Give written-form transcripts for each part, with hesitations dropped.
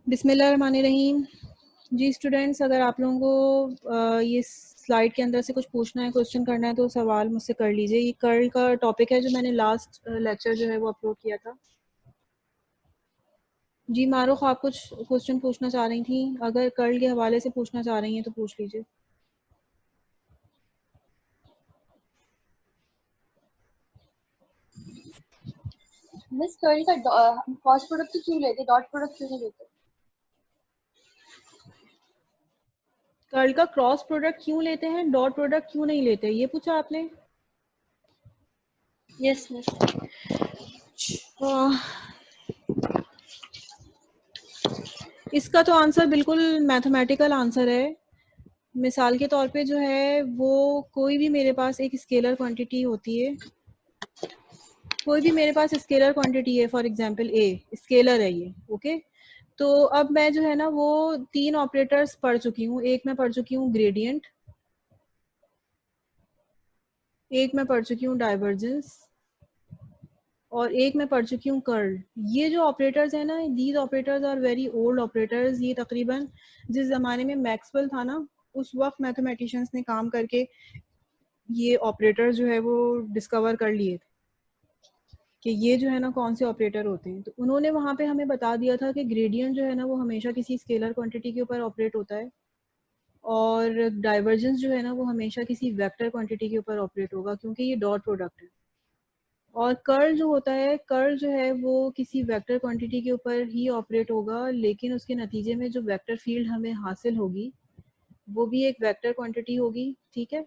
बिस्मिल्लाहिर्रहमानिर्रहीम। जी स्टूडेंट्स, अगर आप लोगों को ये स्लाइड के अंदर से कुछ पूछना है, क्वेश्चन करना है तो सवाल मुझसे कर लीजिए। ये कर्ल का टॉपिक है जो मैंने लास्ट लेक्चर जो है वो अपलोड किया था। जी मारूख, आप कुछ क्वेश्चन पूछना चाह रही थी, अगर कर्ल के हवाले से पूछना चाह रही हैं तो पूछ लीजिए। मिस कर्ल का क्रॉस प्रोडक्ट तो क्यों लेते, डॉट प्रोडक्ट क्यों नहीं लेते? कर्ल का क्रॉस प्रोडक्ट क्यों लेते हैं, डॉट प्रोडक्ट क्यों नहीं लेते, ये पूछा आपने? Yes miss. इसका तो आंसर बिल्कुल मैथमेटिकल आंसर है। मिसाल के तौर पे जो है वो कोई भी मेरे पास एक स्केलर क्वांटिटी होती है, कोई भी मेरे पास स्केलर क्वांटिटी है, फॉर एग्जांपल ए स्केलर है ये, ओके। तो अब मैं जो है ना वो 3 ऑपरेटर्स पढ़ चुकी हूँ। एक मैं पढ़ चुकी हूँ ग्रेडियंट, एक मैं पढ़ चुकी हूँ डाइवर्जेंस, और एक मैं पढ़ चुकी हूँ कर्ल। ये जो ऑपरेटर्स है ना, these operators are very old operators. ये तकरीबन जिस ज़माने में मैक्सवेल था ना, उस वक्त मैथमेटिशियंस ने काम करके ये ऑपरेटर्स जो है वो डिस्कवर कर लिए थे कि ये जो है ना कौन से ऑपरेटर होते हैं। तो उन्होंने वहाँ पे हमें बता दिया था कि ग्रेडियंट जो है ना वो हमेशा किसी स्केलर क्वांटिटी के ऊपर ऑपरेट होता है, और डाइवर्जेंस जो है ना वो हमेशा किसी वेक्टर क्वांटिटी के ऊपर ऑपरेट होगा, क्योंकि ये डॉट प्रोडक्ट है। और कर्ल जो होता है, कर्ल जो है वो किसी वेक्टर क्वांटिटी के ऊपर ही ऑपरेट होगा, लेकिन उसके नतीजे में जो वेक्टर फील्ड हमें हासिल होगी वो भी एक वेक्टर क्वांटिटी होगी, ठीक है।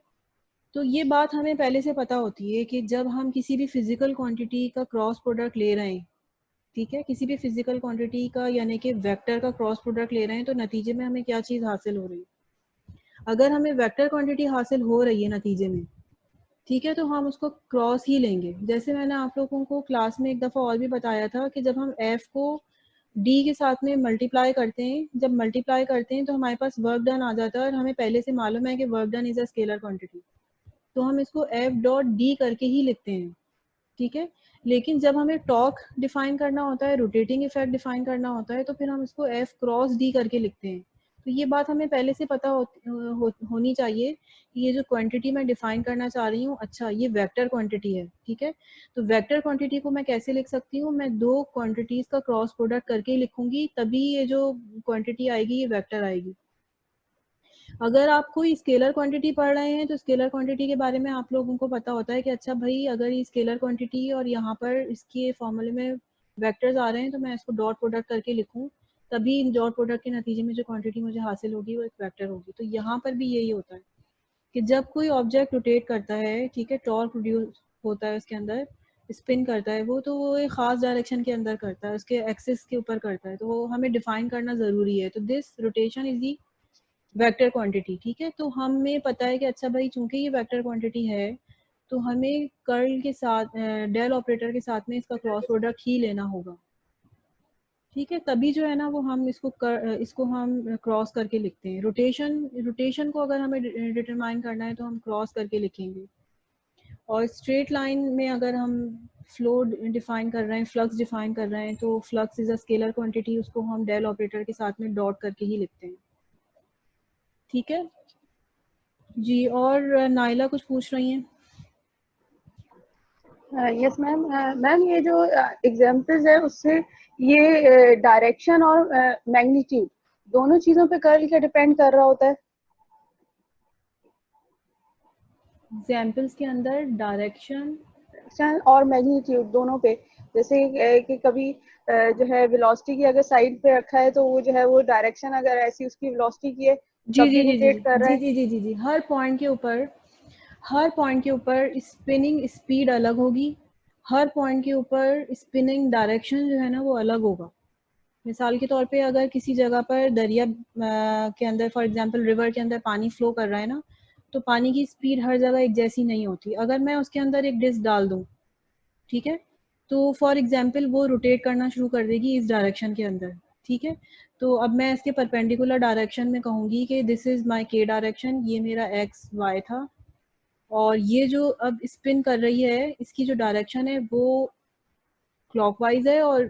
तो ये बात हमें पहले से पता होती है कि जब हम किसी भी फिजिकल क्वांटिटी का क्रॉस प्रोडक्ट ले रहे हैं, ठीक है, किसी भी फिजिकल क्वांटिटी का यानी कि वेक्टर का क्रॉस प्रोडक्ट ले रहे हैं, तो नतीजे में हमें क्या चीज़ हासिल हो रही है। अगर हमें वेक्टर क्वांटिटी हासिल हो रही है नतीजे में, ठीक है, तो हम उसको क्रॉस ही लेंगे। जैसे मैंने आप लोगों को क्लास में एक दफ़ा और भी बताया था कि जब हम एफ को डी के साथ में मल्टीप्लाई करते हैं, जब मल्टीप्लाई करते हैं तो हमारे पास वर्क डन आ जाता है, और हमें पहले से मालूम है कि work done is a scalar quantity, तो हम इसको एफ डॉट डी करके ही लिखते हैं, ठीक है। लेकिन जब हमें टॉर्क डिफाइन करना होता है, रोटेटिंग इफेक्ट डिफाइन करना होता है, तो फिर हम इसको एफ क्रॉस डी करके लिखते हैं। तो ये बात हमें पहले से पता होनी चाहिए कि ये जो क्वांटिटी मैं डिफाइन करना चाह रही हूँ, अच्छा ये वेक्टर क्वांटिटी है, ठीक है। तो वेक्टर क्वांटिटी को मैं कैसे लिख सकती हूँ, मैं दो क्वांटिटीज का क्रॉस प्रोडक्ट करके ही लिखूंगी, तभी ये जो क्वांटिटी आएगी ये वेक्टर आएगी। अगर आप कोई स्केलर क्वांटिटी पढ़ रहे हैं तो स्केलर क्वांटिटी के बारे में आप लोगों को पता होता है कि अच्छा भाई, अगर ये स्केलर क्वांटिटी है और यहाँ पर इसके फॉर्मूले में वेक्टर्स आ रहे हैं, तो मैं इसको डॉट प्रोडक्ट करके लिखूं, तभी इन डॉट प्रोडक्ट के नतीजे में जो क्वांटिटी मुझे हासिल होगी वो एक वेक्टर होगी। तो यहाँ पर भी यही होता है कि जब कोई ऑब्जेक्ट रोटेट करता है, ठीक है, टॉर्क प्रोड्यूस होता है उसके अंदर, स्पिन करता है वो, तो वो एक खास डायरेक्शन के अंदर करता है, उसके एक्सिस के ऊपर करता है, तो वो हमें डिफाइन करना ज़रूरी है। तो this rotation is the vector quantity, ठीक है। तो हमें पता है कि अच्छा भाई, चूंकि ये वेक्टर क्वांटिटी है, तो हमें कर्ल के साथ डेल ऑपरेटर के साथ में इसका क्रॉस प्रोडक्ट ही लेना होगा, ठीक है। तभी जो है ना वो हम इसको हम क्रॉस करके लिखते हैं। रोटेशन को अगर हमें डिटरमाइन करना है तो हम क्रॉस करके लिखेंगे। और स्ट्रेट लाइन में अगर हम फ्लो डिफाइन कर रहे हैं, फ्लक्स डिफाइन कर रहे हैं, तो flux is a scalar quantity, उसको हम डेल ऑपरेटर के साथ में डॉट करके ही लिखते हैं, ठीक है जी। और नाइला कुछ पूछ रही हैं? Yes ma'am. मैम ये जो एग्जांपल्स है उससे ये डायरेक्शन और मैग्नीट्यूड दोनों चीजों पे कर्ल क्या डिपेंड कर रहा होता है? एग्जाम्पल्स के अंदर डायरेक्शन और मैग्नीट्यूड दोनों पे, जैसे कि कभी जो है वेलोसिटी की अगर साइड पे रखा है तो वो जो है वो डायरेक्शन अगर ऐसी उसकी वेलोसिटी की है जी तब जी भी जी जी रोटेट कर रहा जी है। जी जी जी जी हर पॉइंट के ऊपर स्पिनिंग स्पीड अलग होगी, हर पॉइंट के ऊपर स्पिनिंग डायरेक्शन जो है ना वो अलग होगा। मिसाल के तौर पे अगर किसी जगह पर दरिया के अंदर, फॉर एग्जांपल रिवर के अंदर पानी फ्लो कर रहा है ना, तो पानी की स्पीड हर जगह एक जैसी नहीं होती। अगर मैं उसके अंदर एक डिस्क डाल दूँ, ठीक है, तो फॉर एग्जांपल वो रोटेट करना शुरू कर देगी इस डायरेक्शन के अंदर, ठीक है। तो अब मैं इसके परपेंडिकुलर डायरेक्शन में कहूँगी कि दिस इज़ माय के डायरेक्शन, ये मेरा एक्स वाई था, और ये जो अब स्पिन कर रही है इसकी जो डायरेक्शन है वो क्लॉकवाइज है, और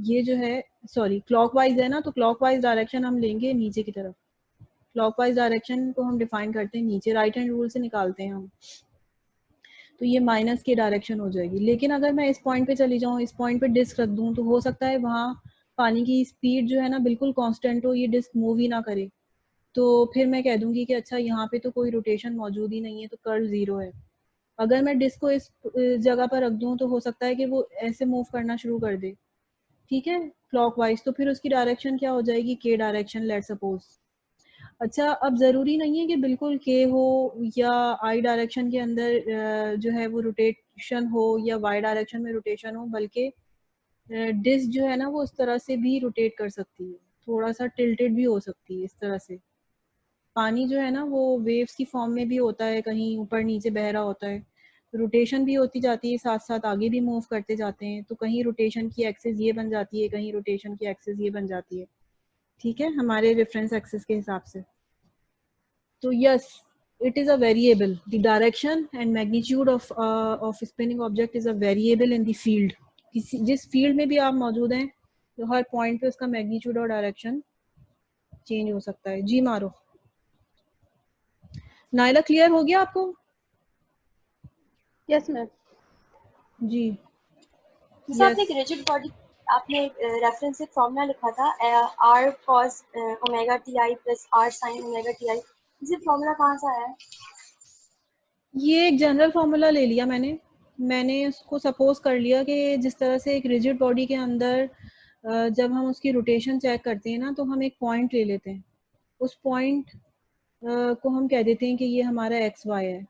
ये जो है, सॉरी क्लॉकवाइज है ना, तो क्लॉकवाइज डायरेक्शन हम लेंगे नीचे की तरफ। क्लॉकवाइज डायरेक्शन को हम डिफाइन करते हैं नीचे, राइट हैंड रूल से निकालते हैं हम। तो ये माइनस की डायरेक्शन हो जाएगी। लेकिन अगर मैं इस पॉइंट पे चली जाऊँ, इस पॉइंट पे डिस्क रख दूँ, तो हो सकता है वहाँ पानी की स्पीड जो है ना बिल्कुल कांस्टेंट हो, ये डिस्क मूव ही ना करे। तो फिर मैं कह दूंगी कि अच्छा यहाँ पे तो कोई रोटेशन मौजूद ही नहीं है, तो कर्ल जीरो है। अगर मैं डिस्क को इस जगह पर रख दूँ, तो हो सकता है कि वो ऐसे मूव करना शुरू कर दे, ठीक है, क्लॉकवाइज। तो फिर उसकी डायरेक्शन क्या हो जाएगी, के डायरेक्शन, लेट सपोज। अच्छा, अब ज़रूरी नहीं है कि बिल्कुल के हो या आई डायरेक्शन के अंदर जो है वो रोटेशन हो या वाई डायरेक्शन में रोटेशन हो, बल्कि डिस्क जो है ना वो इस तरह से भी रोटेट कर सकती है, थोड़ा सा टिल्टेड भी हो सकती है इस तरह से। पानी जो है ना वो वेव्स की फॉर्म में भी होता है, कहीं ऊपर नीचे बह रहा होता है, रोटेशन भी होती जाती है, साथ साथ आगे भी मूव करते जाते हैं। तो कहीं रोटेशन की एक्सिस ये बन जाती है, कहीं रोटेशन की एक्सिस ये बन जाती है, ठीक है, हमारे रेफरेंस एक्सिस के हिसाब से। तो yes, it is a variable. The direction and magnitude of spinning object is a variable in the field. जिस फील्ड में भी आप मौजूद हैं, तो हर पॉइंट पे उसका मैग्नीट्यूड और डायरेक्शन चेंज हो सकता है। जी मारो। नायला, क्लियर हो गया आपको? Yes ma'am. जी जैसे आपने एक रिजिड बॉडी, आपने रेफरेंस एक फॉर्मूला लिखा था r cos omega t i plus r sine omega t i, ये फॉर्मूला कहाँ से आया है? ये एक जनरल फार्मूला ले लिया मैंने उसको सपोज कर लिया कि जिस तरह से एक रिजिड बॉडी के अंदर जब हम उसकी रोटेशन चेक करते हैं ना, तो हम एक पॉइंट ले लेते हैं, उस पॉइंट को हम कह देते हैं कि ये हमारा एक्स वाई है।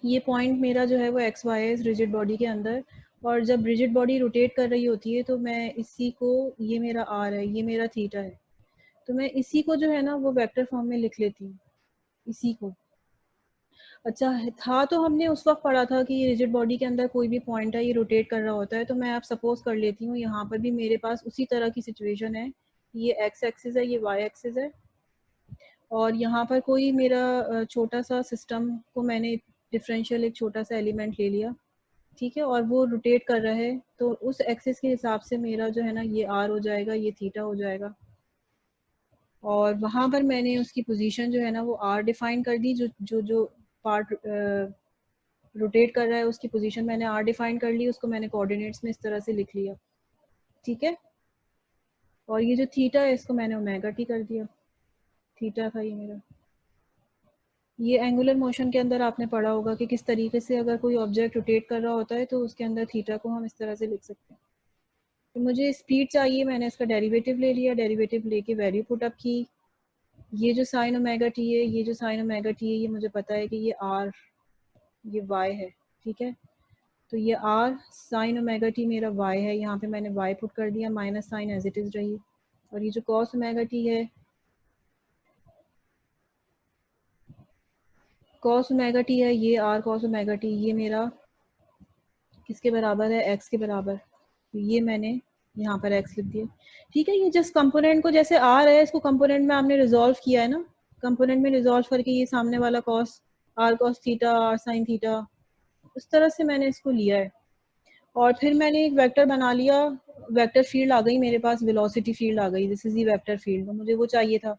ये पॉइंट मेरा जो है वो एक्स वाई है इस रिजिड बॉडी के अंदर। और जब रिजिड बॉडी रोटेट कर रही होती है, तो मैं इसी को, ये मेरा आर है, ये मेरा थीटा है, तो मैं इसी को जो है ना वो वेक्टर फॉर्म में लिख लेती हूँ, इसी को। अच्छा था, तो हमने उस वक्त पढ़ा था कि ये रिजिड बॉडी के अंदर कोई भी पॉइंट है, ये रोटेट कर रहा होता है। तो मैं अब सपोज कर लेती हूँ यहाँ पर भी मेरे पास उसी तरह की सिचुएशन है, ये एक्स एक्सिस है, ये वाई एक्सिस है, और यहाँ पर कोई मेरा छोटा सा सिस्टम को मैंने डिफरेंशियल एक छोटा सा एलिमेंट ले लिया, ठीक है, और वो रोटेट कर रहा है। तो उस एक्सिस के हिसाब से मेरा जो है ना ये आर हो जाएगा, ये थीटा हो जाएगा, और वहाँ पर मैंने उसकी पोजीशन जो है ना वो आर डिफाइन कर दी, जो जो जो पार्ट रोटेट कर रहा है उसकी पोजीशन मैंने आर डिफाइन कर ली, उसको मैंने कोऑर्डिनेट्स में इस तरह से लिख लिया, ठीक है। और ये जो थीटा है इसको मैंने ओमेगा टी कर दिया, थीटा था ये मेरा। ये एंगुलर मोशन के अंदर आपने पढ़ा होगा कि किस तरीके से अगर कोई ऑब्जेक्ट रोटेट कर रहा होता है तो उसके अंदर थीटा को हम इस तरह से लिख सकते हैं। तो मुझे स्पीड चाहिए, मैंने इसका डेरिवेटिव ले लिया, डेरिवेटिव लेके वैल्यू पुट अप की। ये जो साइन ओमेगा टी है, ये जो साइन ओमेगा टी है, ये मुझे पता है कि ये आर, ये वाई है, ठीक है। तो ये आर साइन ओमेगा टी मेरा वाई है, यहाँ पे मैंने वाई पुट कर दिया, minus sine as it is रही। और ये जो कॉस ओमेगा टी है, कॉस ओमेगा टी है, ये आर कॉस ओमेगा टी, ये मेरा किसके बराबर है, एक्स के बराबर। तो ये मैंने यहाँ पर एक्स लिख दिया, ठीक है। ये जस्ट कंपोनेंट को, जैसे आर है, इसको कंपोनेंट में आपने रिजॉल्व किया है ना, कंपोनेंट में रिजॉल्व करके ये सामने वाला cos, r cos theta, r sine theta, उस तरह से मैंने इसको लिया है। और फिर मैंने एक वेक्टर बना लिया, वेक्टर फील्ड आ गई मेरे पास, वेलोसिटी फील्ड आ गई, this is the vector field, मुझे वो चाहिए था।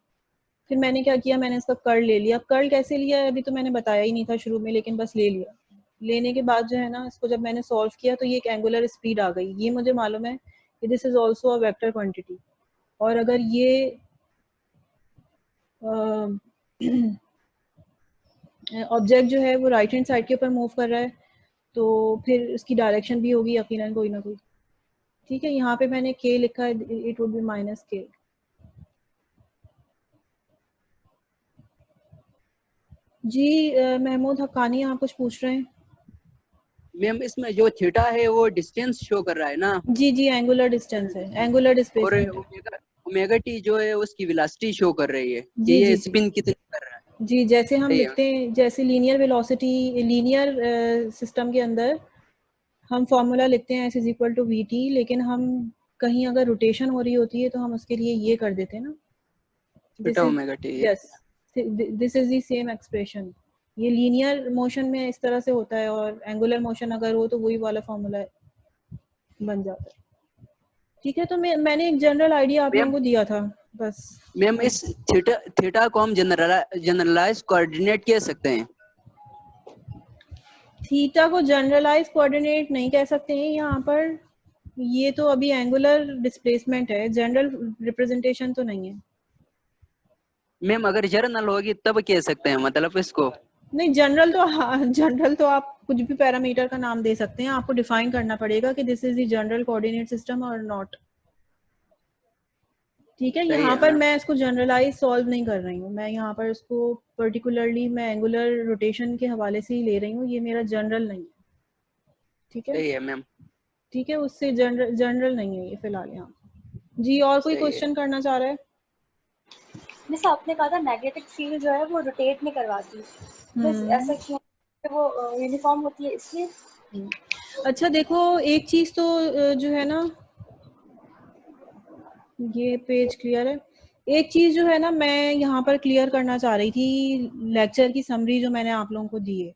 फिर मैंने क्या किया, मैंने इसका कर्ल ले लिया। कर्ल कैसे लिया है अभी तो मैंने बताया ही नहीं था शुरू में, लेकिन बस ले लिया। लेने के बाद जो है ना, इसको जब मैंने सॉल्व किया तो ये एक एंगुलर स्पीड आ गई, ये मुझे मालूम है कि this is also a vector quantity. और अगर ये ऑब्जेक्ट जो है वो राइट हैंड साइड के ऊपर मूव कर रहा है, तो फिर उसकी डायरेक्शन भी होगी यकीनन कोई ना कोई, ठीक है। यहाँ पे मैंने k लिखा है, it would be minus k। जी महमूद हक्कानी, आप कुछ पूछ रहे हैं? मैम इसमें जो थीटा है वो डिस्टेंस शो कर रहा है ना? जी जी, एंगुलर डिस्टेंस है, एंगुलर और डिस्प्लेसमेंट है। ओमेगा ओमेगा टी जो है उसकी वेलोसिटी शो कर रही है कि जी ये जी जी स्पिन कितनी कर रहा है। जी, जैसे हम सही है। लिखते हैं, जैसे लीनियर वेलोसिटी, लीनियर सिस्टम के अंदर हम फॉर्मूला लिखते हैं s is equal to v t, लेकिन हम कहीं अगर रोटेशन हो रही होती है तो हम उसके लिए ये कर देते हैं ना, this theta is, omega T. Yes, this is the same expression. ये लीनियर मोशन में इस तरह से होता है, और एंगुलर मोशन अगर हो तो वही वाला फॉर्मूला बन जाता है। ठीक है, तो मैंने एक जनरल आइडिया आप लोगों को दिया था बस। मैम इस थीटा को हम जनरलाइज कोऑर्डिनेट कह सकते हैं? थीटा को जनरलाइज कोऑर्डिनेट नहीं कह सकते हैं यहाँ पर, ये तो अभी एंगुलर डिस्प्लेसमेंट है, जनरल रिप्रेजेंटेशन तो नहीं है। मैम अगर जर्नल होगी तब कह सकते हैं मतलब इसको? नहीं, जनरल तो जनरल तो आप कुछ भी पैरामीटर का नाम दे सकते हैं, आपको डिफाइन करना पड़ेगा कि this is the general coordinate system और नॉट। ठीक है, सही यहाँ है पर मैम। मैं इसको जनरलाइज सॉल्व नहीं कर रही हूँ, मैं यहाँ पर इसको पर्टिकुलरली मैं एंगुलर रोटेशन के हवाले से ही ले रही हूँ, ये मेरा जनरल नहीं है। ठीक है, सही है मैम। ठीक है, उससे जनरल नहीं है ये फिलहाल यहाँ। जी, और कोई सही है। क्वेश्चन करना चाह रहा है? मिस आपने कहा था मैग्नेटिक फील्ड जो है वो रोटेट नहीं करवाती, मिस ऐसा क्यों? वो यूनिफॉर्म होती है इसलिए? अच्छा देखो, एक चीज तो जो है ना, ये पेज क्लियर है। एक चीज जो है ना मैं यहाँ पर क्लियर करना चाह रही थी, लेक्चर की समरी जो मैंने आप लोगों को दी है।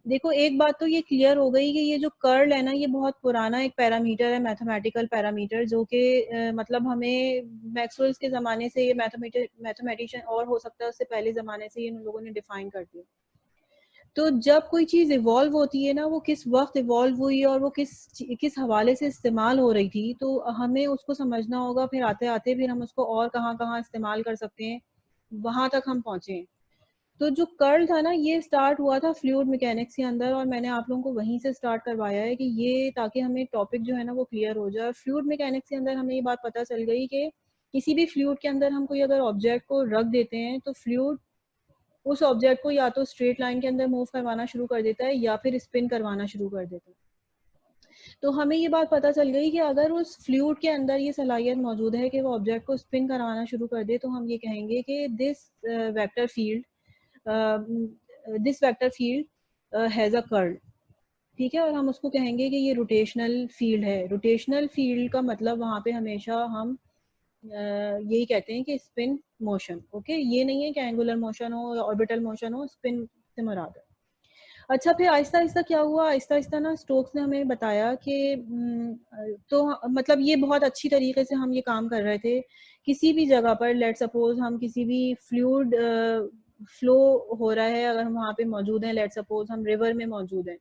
देखो, एक बात तो ये क्लियर हो गई कि ये जो कर्ल है ना, ये बहुत पुराना एक पैरामीटर है, मैथमेटिकल पैरामीटर, जो कि मतलब हमें मैक्सवेल्स के ज़माने से ये मैथमेटिशियन, और हो सकता है उससे पहले ज़माने से ये इन लोगों ने डिफाइन कर दिया। तो जब कोई चीज़ इवॉल्व होती है ना, वो किस वक्त इवॉल्व हुई और वो किस हवाले से इस्तेमाल हो रही थी, तो हमें उसको समझना होगा। फिर आते आते फिर हम उसको और कहाँ कहाँ इस्तेमाल कर सकते हैं, वहां तक हम पहुंचे हैं। तो जो कर्ल था ना, ये स्टार्ट हुआ था फ्लूइड मैकेनिक्स के अंदर, और मैंने आप लोगों को वहीं से स्टार्ट करवाया है कि ये, ताकि हमें टॉपिक जो है ना वो क्लियर हो जाए। फ्लूइड मैकेनिक्स के अंदर हमें ये बात पता चल गई कि किसी भी फ्लूइड के अंदर हम कोई अगर ऑब्जेक्ट को रख देते हैं, तो फ्लूइड उस ऑब्जेक्ट को या तो स्ट्रेट लाइन के अंदर मूव करवाना शुरू कर देता है या फिर स्पिन करवाना शुरू कर देता है। तो हमें ये बात पता चल गई कि अगर उस फ्लूइड के अंदर ये सलाहियत मौजूद है कि वो ऑब्जेक्ट को स्पिन करवाना शुरू कर दे, तो हम ये कहेंगे कि this vector field has a curl. ठीक है, और हम उसको कहेंगे कि ये रोटेशनल फील्ड है। रोटेशनल फील्ड का मतलब वहाँ पे हमेशा हम यही कहते हैं कि स्पिन मोशन। ओके, ये नहीं है कि एंगुलर मोशन हो, ऑर्बिटल मोशन हो, स्पिन से मुराद है। अच्छा, फिर आहिस्ता आहिस्ता क्या हुआ, आहिस्ता आहिस्ता ना स्टोक्स ने हमें बताया कि तो मतलब ये बहुत अच्छी तरीके से हम ये काम कर रहे थे। किसी भी जगह पर, लेट सपोज हम किसी भी फ्लूइड फ्लो हो रहा है, अगर हम वहाँ पे मौजूद हैं, लेट सपोज हम रिवर में मौजूद हैं,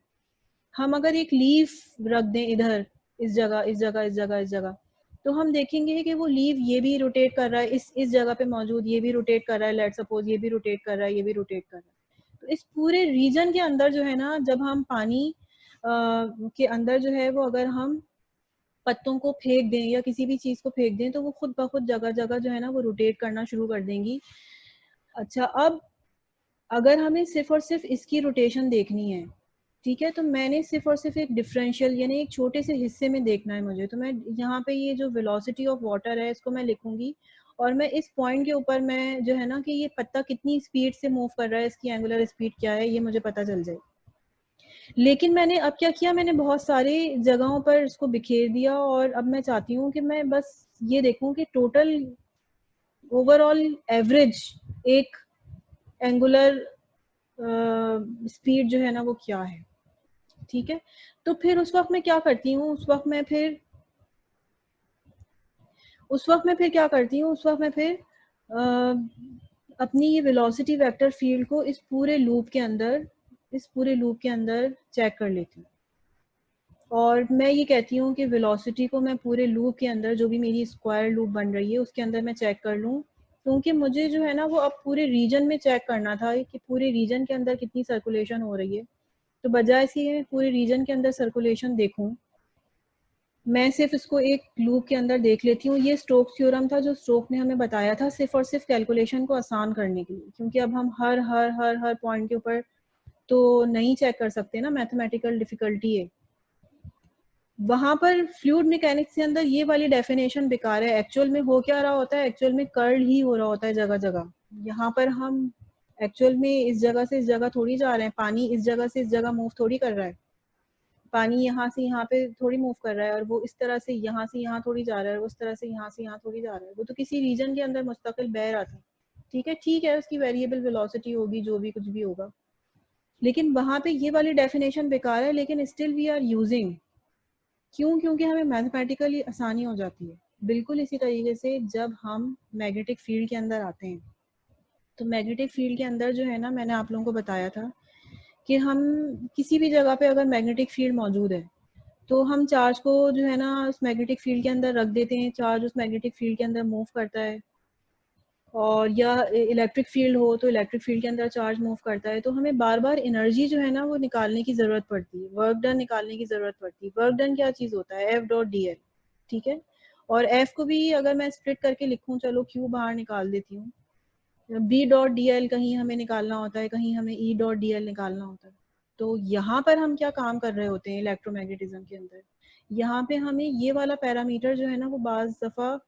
हम अगर एक लीफ रख दें इधर, इस जगह, इस जगह, इस जगह, इस जगह, तो हम देखेंगे कि वो लीफ ये भी रोटेट कर रहा है, इस जगह पे मौजूद ये भी रोटेट कर रहा है, लेट सपोज ये भी रोटेट कर रहा है, ये भी रोटेट कर रहा है। तो इस पूरे रीजन के अंदर जो है ना, जब हम पानी के अंदर जो है वो अगर हम पत्तों को फेंक दें या किसी भी चीज को फेंक दें, तो वो खुद ब खुद जगह जगह जो है ना वो रोटेट करना शुरू कर देंगी। अच्छा, अब अगर हमें सिर्फ और सिर्फ इसकी रोटेशन देखनी है, ठीक है, तो मैंने सिर्फ और सिर्फ एक डिफरेंशियल यानी एक छोटे से हिस्से में देखना है मुझे, तो मैं यहाँ पे ये जो वेलोसिटी ऑफ वाटर है इसको मैं लिखूंगी, और मैं इस पॉइंट के ऊपर मैं जो है ना कि ये पत्ता कितनी स्पीड से मूव कर रहा है, इसकी एंगुलर स्पीड क्या है, ये मुझे पता चल जाए। लेकिन मैंने अब क्या किया, मैंने बहुत सारी जगहों पर इसको बिखेर दिया, और अब मैं चाहती हूँ कि मैं बस ये देखूं कि टोटल ओवरऑल एवरेज एक एंगुलर स्पीड जो है ना वो क्या है। ठीक है, तो फिर उस वक्त मैं क्या करती हूँ, उस वक्त मैं फिर क्या करती हूँ, उस वक्त मैं फिर अपनी ये वेलोसिटी वेक्टर फील्ड को इस पूरे लूप के अंदर चेक कर लेती हूँ, और मैं ये कहती हूँ कि वेलोसिटी को मैं पूरे लूप के अंदर, जो भी मेरी स्क्वायर लूप बन रही है उसके अंदर मैं चेक कर लूँ, क्योंकि मुझे जो है ना वो अब पूरे रीजन में चेक करना था कि पूरे रीजन के अंदर कितनी सर्कुलेशन हो रही है। तो बजाय इसके मैं पूरे रीजन के अंदर सर्कुलेशन देखूं, मैं सिर्फ इसको एक लूप के अंदर देख लेती हूँ। ये स्टोक्स थ्योरम था जो स्टोक ने हमें बताया था सिर्फ और सिर्फ कैलकुलेशन को आसान करने के लिए, क्योंकि अब हम हर हर हर हर पॉइंट के ऊपर तो नहीं चेक कर सकते ना, मैथमेटिकल डिफिकल्टी है वहां पर। फ्लूइड मैकेनिक्स के अंदर ये वाली डेफिनेशन बेकार है। एक्चुअल में हो क्या रहा होता है, एक्चुअल में कर्ल ही हो रहा होता है जगह जगह। यहाँ पर हम एक्चुअल में इस जगह से इस जगह थोड़ी जा रहे हैं, पानी इस जगह से इस जगह मूव थोड़ी कर रहा है, पानी यहाँ से यहाँ पे थोड़ी मूव कर रहा है, और वो इस तरह से यहाँ थोड़ी जा रहा है, वो इस तरह से यहाँ थोड़ी जा रहा है, वो तो किसी रीजन के अंदर मुस्तकिल बह रहा था। ठीक है, उसकी वेरिएबल वेलोसिटी होगी, जो भी कुछ भी होगा। लेकिन वहाँ पे ये वाली डेफिनेशन बेकार है, लेकिन स्टिल वी आर यूजिंग। क्यों? क्योंकि हमें मैथमेटिकली आसानी हो जाती है। बिल्कुल इसी तरीके से जब हम मैग्नेटिक फील्ड के अंदर आते हैं, तो मैग्नेटिक फील्ड के अंदर जो है ना, मैंने आप लोगों को बताया था कि हम किसी भी जगह पे अगर मैग्नेटिक फील्ड मौजूद है तो हम चार्ज को जो है ना उस मैग्नेटिक फील्ड के अंदर रख देते हैं, चार्ज उस मैग्नेटिक फील्ड के अंदर मूव करता है, और या इलेक्ट्रिक फील्ड हो तो इलेक्ट्रिक फील्ड के अंदर चार्ज मूव करता है। तो हमें बार बार एनर्जी जो है ना वो निकालने की ज़रूरत पड़ती है, वर्क डन निकालने की ज़रूरत पड़ती है। वर्क डन क्या चीज़ होता है? एफ डॉट डी एल, ठीक है। और एफ को भी अगर मैं स्प्लिट करके लिखूं, चलो क्यू बाहर निकाल देती हूँ, बी डॉट डी एल कहीं हमें निकालना होता है, कहीं हमें ई डॉट डी एल निकालना होता है। तो यहाँ पर हम क्या काम कर रहे होते हैं इलेक्ट्रोमैग्नेटिज्म के अंदर? यहाँ पे हमें ये वाला पैरामीटर जो है ना वो बाज़ दफ़ा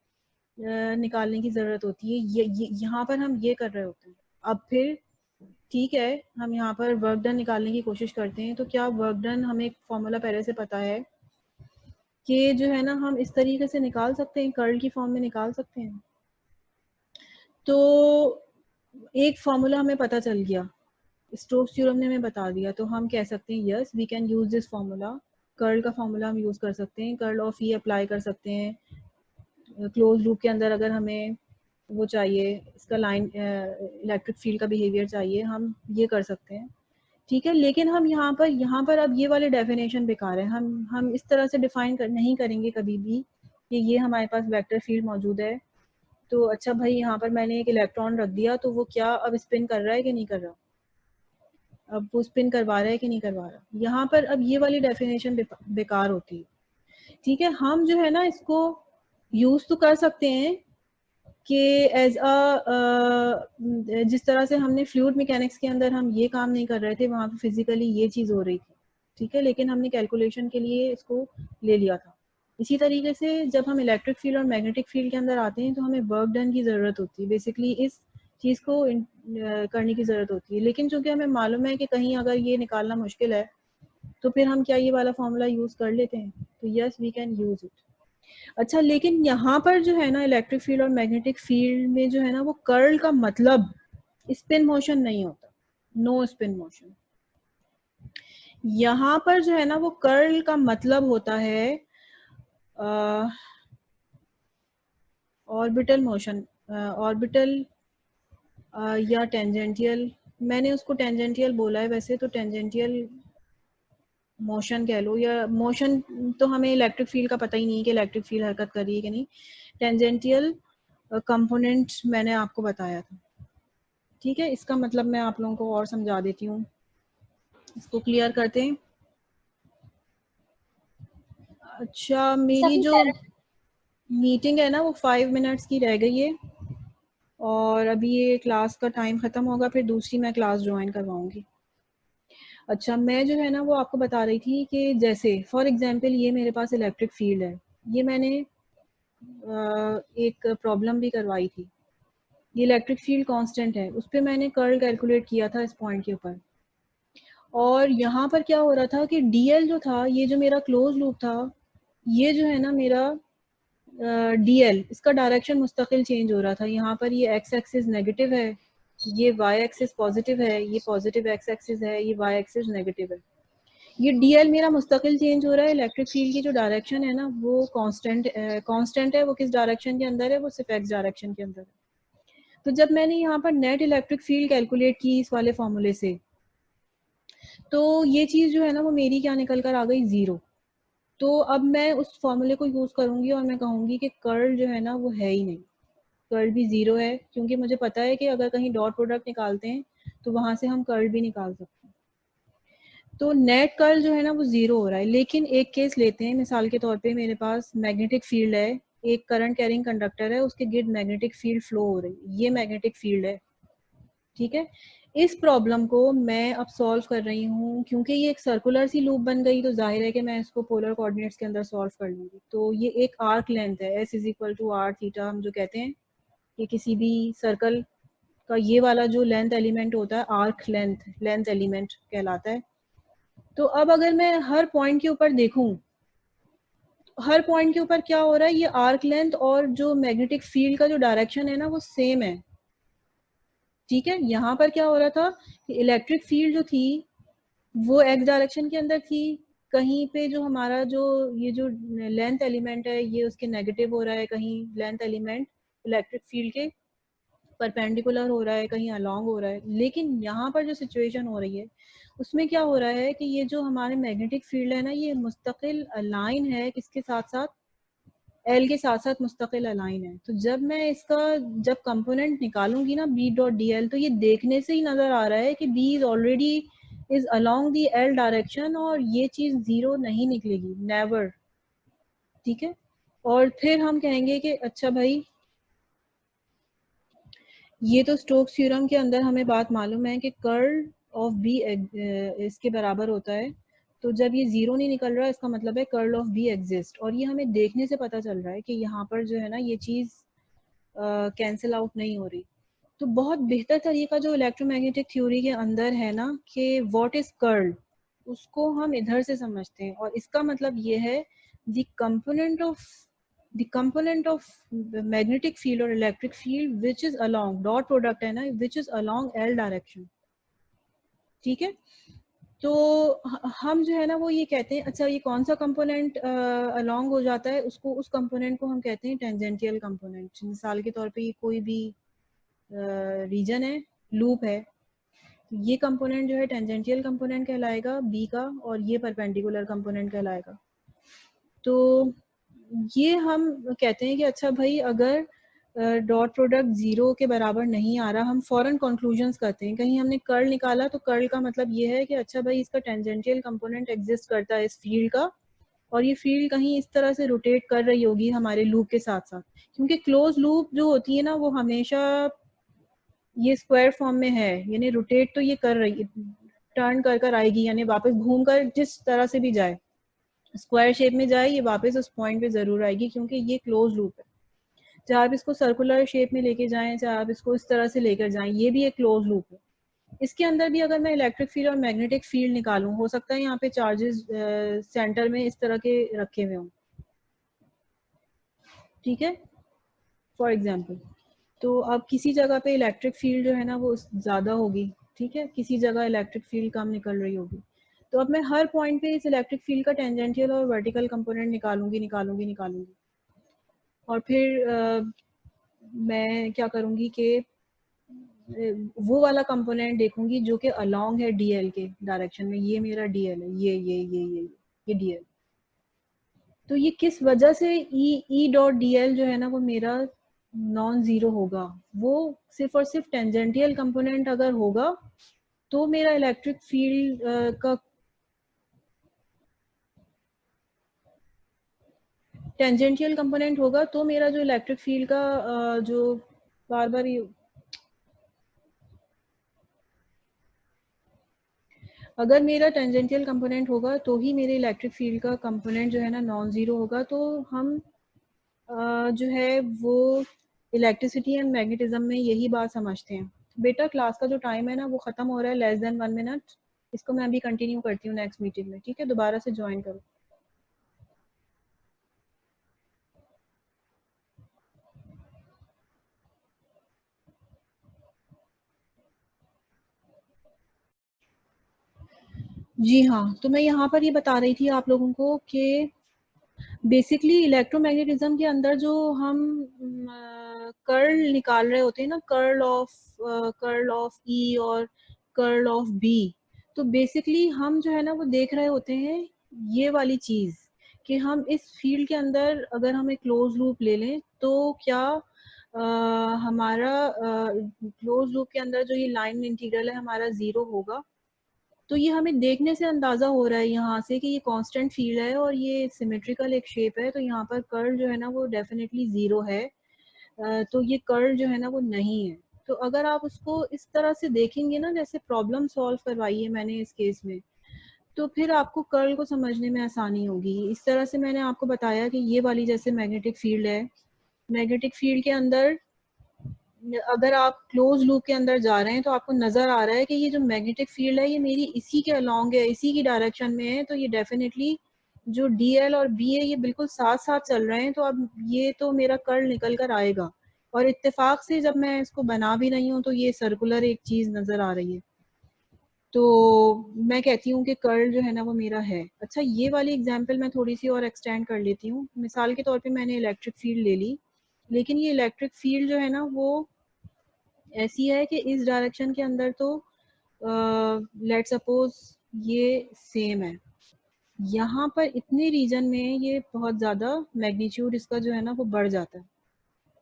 निकालने की ज़रूरत होती है। यहाँ पर हम ये कर रहे होते हैं। अब फिर ठीक है, हम यहाँ पर वर्क डन निकालने की कोशिश करते हैं। तो क्या वर्क डन हमें एक फॉर्मूला पहले से पता है कि जो है ना हम इस तरीके से निकाल सकते हैं, कर्ल की फॉर्म में निकाल सकते हैं? तो एक फॉर्मूला हमें पता चल गया, स्टोक्स थ्योरम ने हमें बता दिया, तो हम कह सकते हैं yes we can use this formula. Curl का फॉर्मूला हम यूज़ कर सकते हैं, कर्ल ऑफ ई अप्लाई कर सकते हैं क्लोज लूप के अंदर। अगर हमें वो चाहिए, इसका लाइन इलेक्ट्रिक फील्ड का बिहेवियर चाहिए, हम ये कर सकते हैं, ठीक है। लेकिन हम यहाँ पर अब ये वाले डेफिनेशन बेकार है। हम इस तरह से डिफाइन नहीं करेंगे कभी भी कि ये हमारे पास वेक्टर फील्ड मौजूद है, तो अच्छा भाई यहाँ पर मैंने एक इलेक्ट्रॉन रख दिया तो वो क्या अब स्पिन कर रहा है कि नहीं कर रहा, अब वो स्पिन करवा रहा है कि नहीं करवा रहा। यहाँ पर अब ये वाली डेफिनेशन बेकार होती है, ठीक है। हम जो है ना इसको यूज़ तो कर सकते हैं कि एज अ जिस तरह से हमने फ्लूइड मैकेनिक्स के अंदर हम ये काम नहीं कर रहे थे, वहाँ पे फिजिकली ये चीज़ हो रही थी, ठीक है, लेकिन हमने कैलकुलेशन के लिए इसको ले लिया था। इसी तरीके से जब हम इलेक्ट्रिक फील्ड और मैग्नेटिक फील्ड के अंदर आते हैं तो हमें वर्क डन की ज़रूरत होती है, बेसिकली इस चीज़ को करने की ज़रूरत होती है। लेकिन चूंकि हमें मालूम है कि कहीं अगर ये निकालना मुश्किल है तो फिर हम क्या ये वाला फॉर्मूला यूज़ कर लेते हैं, तो yes we can use it. अच्छा, लेकिन यहाँ पर जो है ना इलेक्ट्रिक फील्ड और मैग्नेटिक फील्ड में जो है ना वो कर्ल का मतलब स्पिन मोशन नहीं होता, नो स्पिन मोशन। यहाँ पर जो है ना वो कर्ल का मतलब होता है ऑर्बिटल मोशन, ऑर्बिटल या टेंजेंटियल। मैंने उसको टेंजेंटियल बोला है, वैसे तो टेंजेंटियल मोशन कह लो, या मोशन तो हमें इलेक्ट्रिक फील्ड का पता ही नहीं है कि इलेक्ट्रिक फील्ड हरकत कर रही है कि नहीं। टेंजेंटियल कंपोनेंट मैंने आपको बताया था, ठीक है। इसका मतलब मैं आप लोगों को और समझा देती हूँ, इसको क्लियर करते हैं। अच्छा, मेरी जो मीटिंग है ना वो 5 मिनट्स की रह गई है, और अभी ये क्लास का टाइम ख़त्म होगा, फिर दूसरी मैं क्लास ज्वाइन करवाऊँगी। अच्छा, मैं जो है ना वो आपको बता रही थी कि जैसे फॉर एग्जांपल ये मेरे पास इलेक्ट्रिक फील्ड है, ये मैंने एक प्रॉब्लम भी करवाई थी। ये इलेक्ट्रिक फील्ड कांस्टेंट है, उस पर मैंने कर्ल कैलकुलेट किया था इस पॉइंट के ऊपर। और यहाँ पर क्या हो रहा था कि डीएल जो था, ये जो मेरा क्लोज लूप था, ये जो है ना मेरा डीएल, इसका डायरेक्शन मुस्तकिल चेंज हो रहा था। यहाँ पर ये एक्स एक्सिस नेगेटिव है, ये वाई एक्सिस पॉजिटिव है, ये पॉजिटिव एक्स एक्सिस है, ये वाई एक्सिस नेगेटिव है। ये डीएल मेरा मुस्तकिल चेंज हो रहा है। इलेक्ट्रिक फील्ड की जो डायरेक्शन है ना वो कांस्टेंट है। वो किस डायरेक्शन के अंदर है? वो सिर्फ एक्स डायरेक्शन के अंदर है। तो जब मैंने यहाँ पर नेट इलेक्ट्रिक फील्ड कैलकुलेट की इस वाले फॉर्मूले से, तो ये चीज़ जो है ना वो मेरी क्या निकल कर आ गई? ज़ीरो। तो अब मैं उस फॉर्मूले को यूज़ करूँगी और मैं कहूँगी कि कर्ल जो है ना वो है ही नहीं, कर्ल भी ज़ीरो है, क्योंकि मुझे पता है कि अगर कहीं डॉट प्रोडक्ट निकालते हैं तो वहाँ से हम कर्ल भी निकाल सकते हैं। तो नेट कर्ल जो है ना वो ज़ीरो हो रहा है। लेकिन एक केस लेते हैं, मिसाल के तौर पे मेरे पास मैग्नेटिक फील्ड है, एक करंट कैरिंग कंडक्टर है, उसके गिर्द मैग्नेटिक फील्ड फ्लो हो रही है, ये मैग्नेटिक फील्ड है, ठीक है। इस प्रॉब्लम को मैं अब सॉल्व कर रही हूँ, क्योंकि ये एक सर्कुलर सी लूप बन गई तो जाहिर है कि मैं इसको पोलर कोऑर्डिनेट्स के अंदर सॉल्व कर लूँगी। तो ये एक आर्क लेंथ है, s is equal to r theta, हम जो कहते हैं कि किसी भी सर्कल का ये वाला जो लेंथ एलिमेंट होता है आर्क लेंथ एलिमेंट कहलाता है। तो अब अगर मैं हर पॉइंट के ऊपर देखूं, हर पॉइंट के ऊपर क्या हो रहा है, ये आर्क लेंथ और जो मैग्नेटिक फील्ड का जो डायरेक्शन है ना वो सेम है, ठीक है। यहाँ पर क्या हो रहा था कि इलेक्ट्रिक फील्ड जो थी वो एक्स डायरेक्शन के अंदर थी, कहीं पे जो हमारा जो ये जो लेंथ एलिमेंट है ये उसके नेगेटिव हो रहा है, कहीं लेंथ एलिमेंट इलेक्ट्रिक फील्ड के परपेंडिकुलर हो रहा है, कहीं अलोंग हो रहा है। लेकिन यहाँ पर जो सिचुएशन हो रही है उसमें क्या हो रहा है कि ये जो हमारे मैग्नेटिक फील्ड है ना, ये मुस्तकिल अलाइन है किसके साथ साथ, एल के साथ साथ मुस्तकिल अलाइन है। तो जब मैं इसका जब कंपोनेंट निकालूंगी ना बी डॉट डी एल, तो ये देखने से ही नजर आ रहा है कि b is already is along the l direction, और ये चीज जीरो नहीं निकलेगी, नेवर। ठीक है, और फिर हम कहेंगे कि अच्छा भाई ये तो स्टोक्स थ्योरम के अंदर हमें बात मालूम है कि कर्ल ऑफ बी इसके बराबर होता है, तो जब ये जीरो नहीं निकल रहा इसका मतलब है कर्ल ऑफ बी एग्जिस्ट, और ये हमें देखने से पता चल रहा है कि यहाँ पर जो है ना ये चीज़ कैंसिल आउट नहीं हो रही। तो बहुत बेहतर तरीका जो इलेक्ट्रोमैग्नेटिक थ्योरी के अंदर है ना कि व्हाट इज कर्ल, उसको हम इधर से समझते हैं, और इसका मतलब ये है the component of magnetic field और electric field which is along, dot product है ना, which is along L direction. ठीक है, तो हम जो है ना वो ये कहते हैं, अच्छा ये कौन सा कंपोनेंट अलोंग हो जाता है, उसको उस कंपोनेंट को हम कहते हैं टेंजेंटियल कंपोनेंट। मिसाल के तौर पे ये कोई भी रीजन है, लूप है, ये कंपोनेंट जो है टेंजेंटियल कंपोनेंट कहलाएगा बी का, और ये परपेंडिकुलर कंपोनेंट कहलाएगा। तो ये हम कहते हैं कि अच्छा भाई अगर डॉट प्रोडक्ट जीरो के बराबर नहीं आ रहा, हम फॉरन कंक्लूजन्स करते हैं। कहीं हमने कर्ल निकाला तो कर्ल का मतलब ये है कि अच्छा भाई इसका टेंजेंटियल कंपोनेंट एग्जिस्ट करता है इस फील्ड का, और ये फील्ड कहीं इस तरह से रोटेट कर रही होगी हमारे लूप के साथ साथ, क्योंकि क्लोज लूप जो होती है ना वो हमेशा ये स्क्वायर फॉर्म में है, यानी रोटेट तो ये कर रही, टर्न कर कर आएगी, यानी वापस घूम कर जिस तरह से भी जाए, स्क्वायर शेप में जाए, ये वापस उस पॉइंट पे जरूर आएगी, क्योंकि ये क्लोज लूप है। चाहे आप इसको सर्कुलर शेप में लेके जाएं, चाहे आप इसको इस तरह से लेकर जाएं, ये भी एक क्लोज लूप है। इसके अंदर भी अगर मैं इलेक्ट्रिक फील्ड और मैग्नेटिक फील्ड निकालूं, हो सकता है यहाँ पे चार्जेस सेंटर में इस तरह के रखे हुए हों, ठीक है, फॉर एग्जाम्पल। तो अब किसी जगह पे इलेक्ट्रिक फील्ड जो है ना वो ज़्यादा होगी, ठीक है, किसी जगह इलेक्ट्रिक फील्ड कम निकल रही होगी। तो अब मैं हर पॉइंट पे इस इलेक्ट्रिक फील्ड का टेंजेंटियल और वर्टिकल कंपोनेंट निकालूंगी, और फिर मैं क्या करूंगी कि वो वाला कंपोनेंट देखूंगी जो कि अलोंग है डीएल के डायरेक्शन में। ये मेरा डीएल है, ये डीएल। तो ये किस वजह से ई डॉट डीएल जो है ना वो मेरा नॉन जीरो होगा, वो सिर्फ और सिर्फ टेंजेंटियल कंपोनेंट अगर होगा तो मेरा इलेक्ट्रिक फील्ड का टेंजेंटियल कंपोनेंट होगा तो मेरा जो इलेक्ट्रिक फील्ड का जो बार बार अगर मेरा टेंजेंटियल कंपोनेंट होगा तो ही मेरे इलेक्ट्रिक फील्ड का कंपोनेंट जो है ना नॉन जीरो होगा। तो हम जो है वो इलेक्ट्रिसिटी एंड मैग्नेटिज्म में यही बात समझते हैं। बेटा क्लास का जो टाइम है ना वो ख़त्म हो रहा है, लेस देन 1 मिनट। इसको मैं अभी कंटिन्यू करती हूँ नेक्स्ट मीटिंग में, ठीक है, दोबारा से ज्वाइन करो। जी हाँ, तो मैं यहाँ पर ये बता रही थी आप लोगों को कि बेसिकली इलेक्ट्रोमैग्नेटिज्म के अंदर जो हम कर्ल निकाल रहे होते हैं ना, कर्ल ऑफ ई और कर्ल ऑफ बी, तो बेसिकली हम जो है ना वो देख रहे होते हैं ये वाली चीज कि हम इस फील्ड के अंदर अगर हम एक क्लोज लूप ले लें तो क्या हमारा क्लोज लूप के अंदर जो ये लाइन इंटीग्रल है हमारा जीरो होगा। तो ये हमें देखने से अंदाजा हो रहा है यहाँ से कि ये कांस्टेंट फील्ड है और ये सिमेट्रिकल एक शेप है, तो यहाँ पर कर्ल जो है ना वो डेफिनेटली जीरो है। तो ये कर्ल जो है ना वो नहीं है। तो अगर आप उसको इस तरह से देखेंगे ना, जैसे प्रॉब्लम सॉल्व करवाई है मैंने इस केस में, तो फिर आपको कर्ल को समझने में आसानी होगी। इस तरह से मैंने आपको बताया कि ये वाली जैसे मैग्नेटिक फील्ड है, मैग्नेटिक फील्ड के अंदर अगर आप क्लोज लूप के अंदर जा रहे हैं तो आपको नजर आ रहा है कि ये जो मैग्नेटिक फील्ड है ये मेरी इसी के अलोंग है, इसी की डायरेक्शन में है। तो ये डेफिनेटली जो डी एल और बी है ये बिल्कुल साथ साथ चल रहे हैं, तो अब ये तो मेरा कर्ल निकल कर आएगा। और इत्तेफाक से जब मैं इसको बना भी रही हूँ तो ये सर्कुलर एक चीज नजर आ रही है। तो मैं कहती हूँ कि कर्ल जो है ना वो मेरा है। अच्छा, ये वाली एग्जांपल मैं थोड़ी सी और एक्सटेंड कर लेती हूँ। मिसाल के तौर पे मैंने इलेक्ट्रिक फील्ड ले ली, लेकिन ये इलेक्ट्रिक फील्ड जो है ना वो ऐसी है कि इस डायरेक्शन के अंदर तो लेट सपोज ये सेम है, यहाँ पर इतने रीजन में ये बहुत ज़्यादा मैग्नीट्यूड इसका जो है ना वो बढ़ जाता है।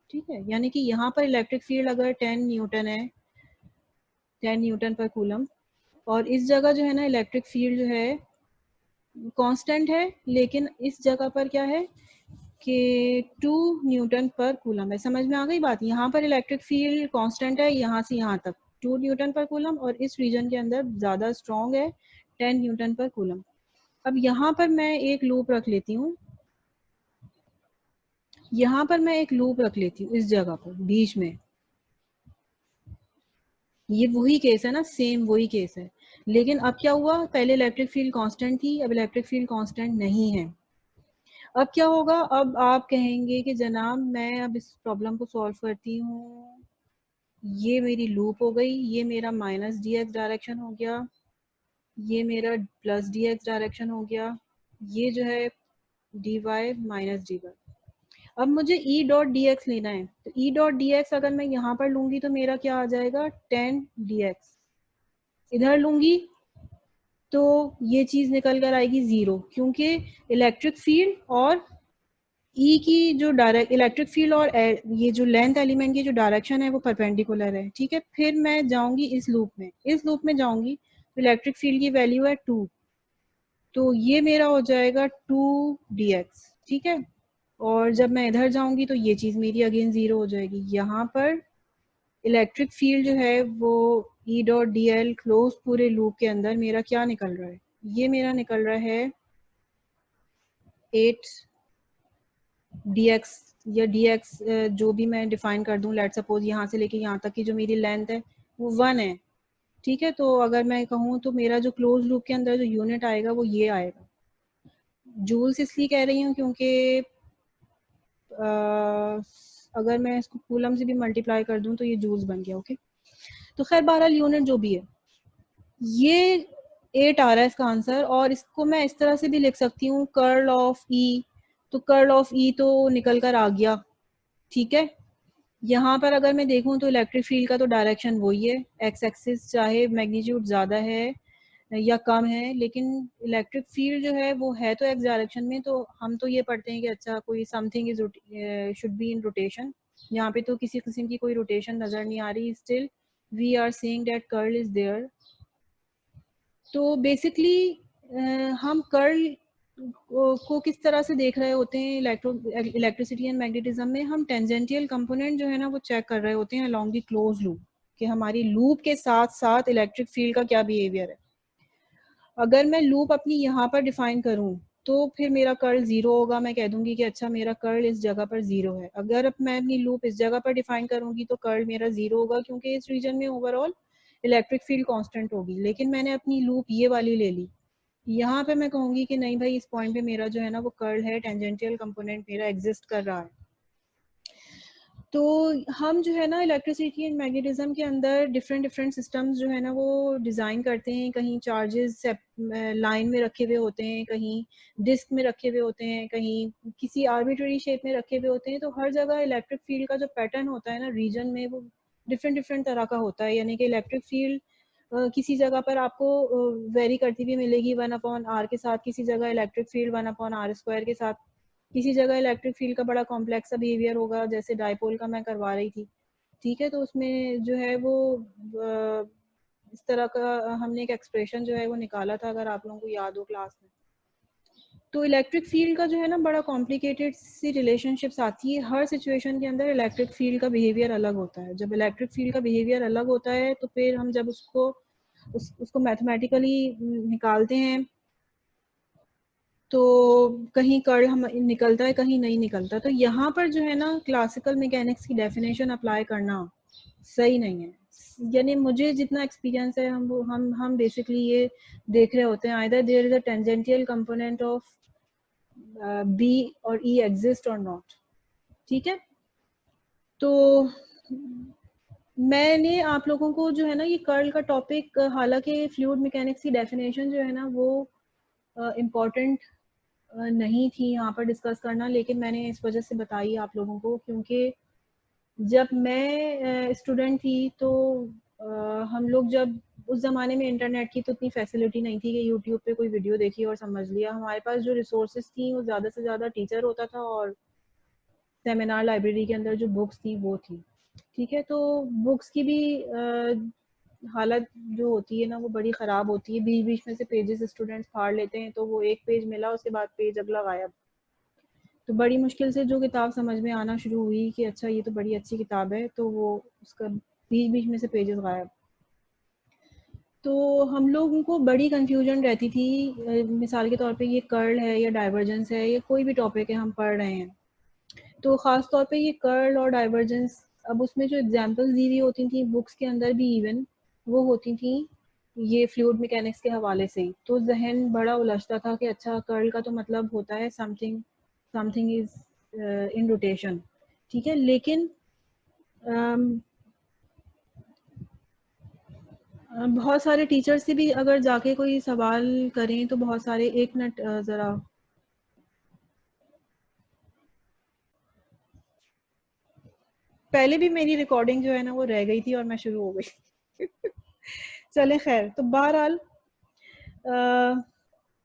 ठीक है, यानी कि यहाँ पर इलेक्ट्रिक फील्ड अगर 10 न्यूटन है, 10 न्यूटन पर कूलम, और इस जगह जो है ना इलेक्ट्रिक फील्ड जो है कांस्टेंट है, लेकिन इस जगह पर क्या है कि 2 न्यूटन पर कूलम है। समझ में आ गई बात? यहाँ पर इलेक्ट्रिक फील्ड कांस्टेंट है यहाँ से यहाँ तक 2 न्यूटन पर कूलम, और इस रीजन के अंदर ज़्यादा स्ट्रॉन्ग है 10 न्यूटन पर कूलम। अब यहाँ पर मैं एक लूप रख लेती हूँ, यहाँ पर मैं एक लूप रख लेती हूँ इस जगह पर बीच में। ये वही केस है ना, सेम वही केस है, लेकिन अब क्या हुआ, पहले इलेक्ट्रिक फील्ड कांस्टेंट थी, अब इलेक्ट्रिक फील्ड कांस्टेंट नहीं है। अब क्या होगा, अब आप कहेंगे कि जनाब मैं अब इस प्रॉब्लम को सॉल्व करती हूँ, ये मेरी लूप हो गई, ये मेरा माइनस डी एक्स डायरेक्शन हो गया, ये मेरा प्लस डी एक्स डायरेक्शन हो गया, ये जो है d y minus d y. अब मुझे ई डॉट डी एक्स लेना है, तो ई डॉट डी एक्स अगर मैं यहाँ पर लूंगी तो मेरा क्या आ जाएगा 10 डी एक्स। इधर लूंगी तो ये चीज निकल कर आएगी 0, क्योंकि इलेक्ट्रिक फील्ड और ई की जो डायरेक्ट इलेक्ट्रिक फील्ड और ये जो लेंथ एलिमेंट की जो डायरेक्शन है वो परपेंडिकुलर है। ठीक है, फिर मैं जाऊंगी इस लूप में, इस लूप में जाऊंगी तो इलेक्ट्रिक फील्ड की वैल्यू है 2, तो ये मेरा हो जाएगा 2 डी एक्स। ठीक है, और जब मैं इधर जाऊंगी तो ये चीज़ मेरी अगेन 0 हो जाएगी। यहाँ पर इलेक्ट्रिक फील्ड जो है वो ई डॉट डी एल क्लोज पूरे लूप के अंदर मेरा क्या निकल रहा है, ये मेरा निकल रहा है 8 डी एक्स, या डी एक्स जो भी मैं डिफाइन कर दूं, लेट सपोज यहाँ से लेके यहाँ तक की जो मेरी लेंथ है वो 1 है। ठीक है, तो अगर मैं कहूँ तो मेरा जो क्लोज लूप के अंदर जो यूनिट आएगा वो ये आएगा। जूल्स इसलिए कह रही हूँ क्योंकि अगर मैं इसको कूलम से भी मल्टीप्लाई कर दूं तो ये जूल्स बन गया। ओके, तो खैर बहरहाल यूनिट जो भी है, ये 8 आ रहा है इसका आंसर, और इसको मैं इस तरह से भी लिख सकती हूँ कर्ल ऑफ ई, तो कर्ल ऑफ ई तो निकल कर आ गया। ठीक है, यहाँ पर अगर मैं देखूँ तो इलेक्ट्रिक फील्ड का तो डायरेक्शन वही है, एक्स एक्सिस चाहे मैग्नीट्यूड ज़्यादा है या कम है, लेकिन इलेक्ट्रिक फील्ड जो है वो है तो एक्स डायरेक्शन में, तो हम तो ये पढ़ते हैं कि अच्छा कोई something is should be in rotation. यहाँ पे तो किसी किस्म की कोई रोटेशन नज़र नहीं आ रही, still we are saying that curl is there. तो बेसिकली हम कर्ल को किस तरह से देख रहे होते हैं इलेक्ट्रिसिटी एंड मैग्नेटिज्म में, हम टेंजेंटियल कंपोनेंट जो है ना वो चेक कर रहे होते हैं अलोंग दी क्लोज लूप, कि हमारी लूप के साथ साथ इलेक्ट्रिक फील्ड का क्या बिहेवियर है। अगर मैं लूप अपनी यहाँ पर डिफाइन करूँ तो फिर मेरा कर्ल 0 होगा, मैं कह दूंगी कि अच्छा मेरा कर्ल इस जगह पर 0 है। अगर अब मैं अपनी लूप इस जगह पर डिफाइन करूंगी तो कर्ल मेरा 0 होगा, क्योंकि इस रीजन में ओवरऑल इलेक्ट्रिक फील्ड कांस्टेंट होगी। लेकिन मैंने अपनी लूप ये वाली ले ली, यहाँ पे मैं कहूँगी कि नहीं भाई, इस पॉइंट पे मेरा जो है ना वो कर्ल है, टेंजेंटियल कंपोनेंट मेरा एग्जिस्ट कर रहा है। तो हम जो है ना इलेक्ट्रिसिटी एंड मैग्नेटिज्म के अंदर डिफरेंट डिफरेंट सिस्टम्स जो है ना वो डिज़ाइन करते हैं। कहीं चार्जेस लाइन में रखे हुए होते हैं, कहीं डिस्क में रखे हुए होते हैं, कहीं किसी आर्बिट्ररी शेप में रखे हुए होते हैं। तो हर जगह इलेक्ट्रिक फील्ड का जो पैटर्न होता है ना रीजन में, वो डिफरेंट डिफरेंट तरह का होता है। यानी कि इलेक्ट्रिक फील्ड किसी जगह पर आपको वेरी करती हुई मिलेगी 1/r के साथ, किसी जगह इलेक्ट्रिक फील्ड 1/r² के साथ, किसी जगह इलेक्ट्रिक फील्ड का बड़ा कॉम्प्लेक्स सा बिहेवियर होगा, जैसे डायपोल का मैं करवा रही थी। ठीक है, तो उसमें जो है वो इस तरह का हमने एक एक्सप्रेशन जो है वो निकाला था, अगर आप लोगों को याद हो क्लास में। तो इलेक्ट्रिक फील्ड का जो है ना बड़ा कॉम्प्लिकेटेड सी रिलेशनशिप्स आती है। हर सिचुएशन के अंदर इलेक्ट्रिक फील्ड का बिहेवियर अलग होता है। जब इलेक्ट्रिक फील्ड का बिहेवियर अलग होता है तो फिर हम जब उसको मैथमेटिकली निकालते हैं तो कहीं कर्ल हम निकलता है, कहीं नहीं निकलता। तो यहाँ पर जो है ना क्लासिकल मैकेनिक्स की डेफिनेशन अप्लाई करना सही नहीं है। यानी मुझे जितना एक्सपीरियंस है, हम बेसिकली ये देख रहे होते हैं either there is a tangential component of B और ई एग्जिस्ट और नॉट। ठीक है, तो मैंने आप लोगों को जो है ना ये कर्ल का टॉपिक, हालांकि फ्लूइड मैकेनिक्स की डेफिनेशन जो है ना वो इम्पॉर्टेंट नहीं थी यहाँ पर डिस्कस करना, लेकिन मैंने इस वजह से बताई आप लोगों को क्योंकि जब मैं स्टूडेंट थी तो हम लोग जब उस ज़माने में इंटरनेट की तो इतनी फैसिलिटी नहीं थी कि यूट्यूब पे कोई वीडियो देखी और समझ लिया। हमारे पास जो रिसोर्सेज थी वो ज़्यादा से ज़्यादा टीचर होता था और सेमिनार लाइब्रेरी के अंदर जो बुक्स थी वो थी। ठीक है, तो बुक्स की भी हालत जो होती है ना वो बड़ी ख़राब होती है। बीच बीच में से पेजेस स्टूडेंट्स फाड़ लेते हैं, तो वो एक पेज मिला उसके बाद पेज अगला गायब। तो बड़ी मुश्किल से जो किताब समझ में आना शुरू हुई कि अच्छा ये तो बड़ी अच्छी किताब है, तो वो उसका बीच बीच में से पेजेस गायब। तो हम लोगों को बड़ी कंफ्यूजन रहती थी। मिसाल के तौर पे ये कर्ल है या डाइवर्जेंस है या कोई भी टॉपिक है हम पढ़ रहे हैं, तो ख़ास तौर पे ये कर्ल और डाइवर्जेंस, अब उसमें जो एग्जांपल्स दी हुई होती थी बुक्स के अंदर भी इवन, वो होती थी ये फ्लूइड मैकेनिक्स के हवाले से ही। तो जहन बड़ा उलझता था कि अच्छा कर्ल का तो मतलब होता है something something is in rotation. ठीक है, लेकिन बहुत सारे टीचर से भी अगर जाके कोई सवाल करें तो बहुत सारे, एक मिनट ज़रा, पहले भी मेरी रिकॉर्डिंग जो है ना वो रह गई थी और मैं शुरू हो गई। चले खैर, तो बहरहाल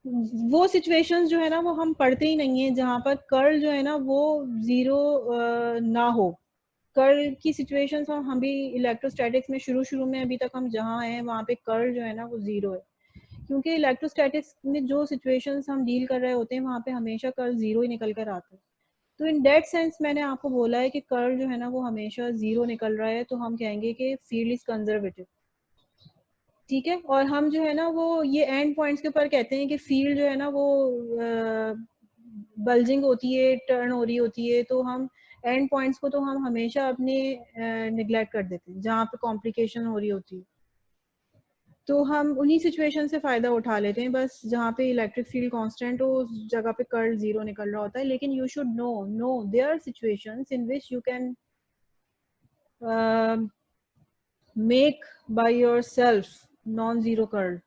वो सिचुएशंस जो है ना वो हम पढ़ते ही नहीं है जहाँ पर कर्ल जो है ना वो ज़ीरो ना हो। कर्ल की सिचुएशंस हम भी इलेक्ट्रोस्टैटिक्स में शुरू में अभी तक हम जहाँ हैं वहाँ पे कर्ल जो है ना वो ज़ीरो है, क्योंकि इलेक्ट्रोस्टैटिक्स में जो सिचुएशंस हम डील कर रहे होते हैं वहाँ पे हमेशा कर्ल ज़ीरो ही निकल कर आता है। तो इन दैट सेंस मैंने आपको बोला है कि कर्ल जो है ना वो हमेशा ज़ीरो निकल रहा है, तो हम कहेंगे कि फील्ड इज़ कंजर्वेटिव। ठीक है, और हम जो है ना वो ये एंड पॉइंट्स के ऊपर कहते हैं कि फील्ड जो है ना वो बल्जिंग होती है, टर्न हो रही होती है, तो हम एंड पॉइंट्स को तो हम हमेशा अपने निगलेक्ट कर देते हैं जहाँ पे कॉम्प्लिकेशन हो रही होती है। तो हम उन्हीं सिचुएशन से फ़ायदा उठा लेते हैं बस जहाँ पे इलेक्ट्रिक फील्ड कांस्टेंट हो, उस जगह पे कर्ल ज़ीरो निकल रहा होता है। लेकिन you should know there are situations in which you can make by yourself non zero curl.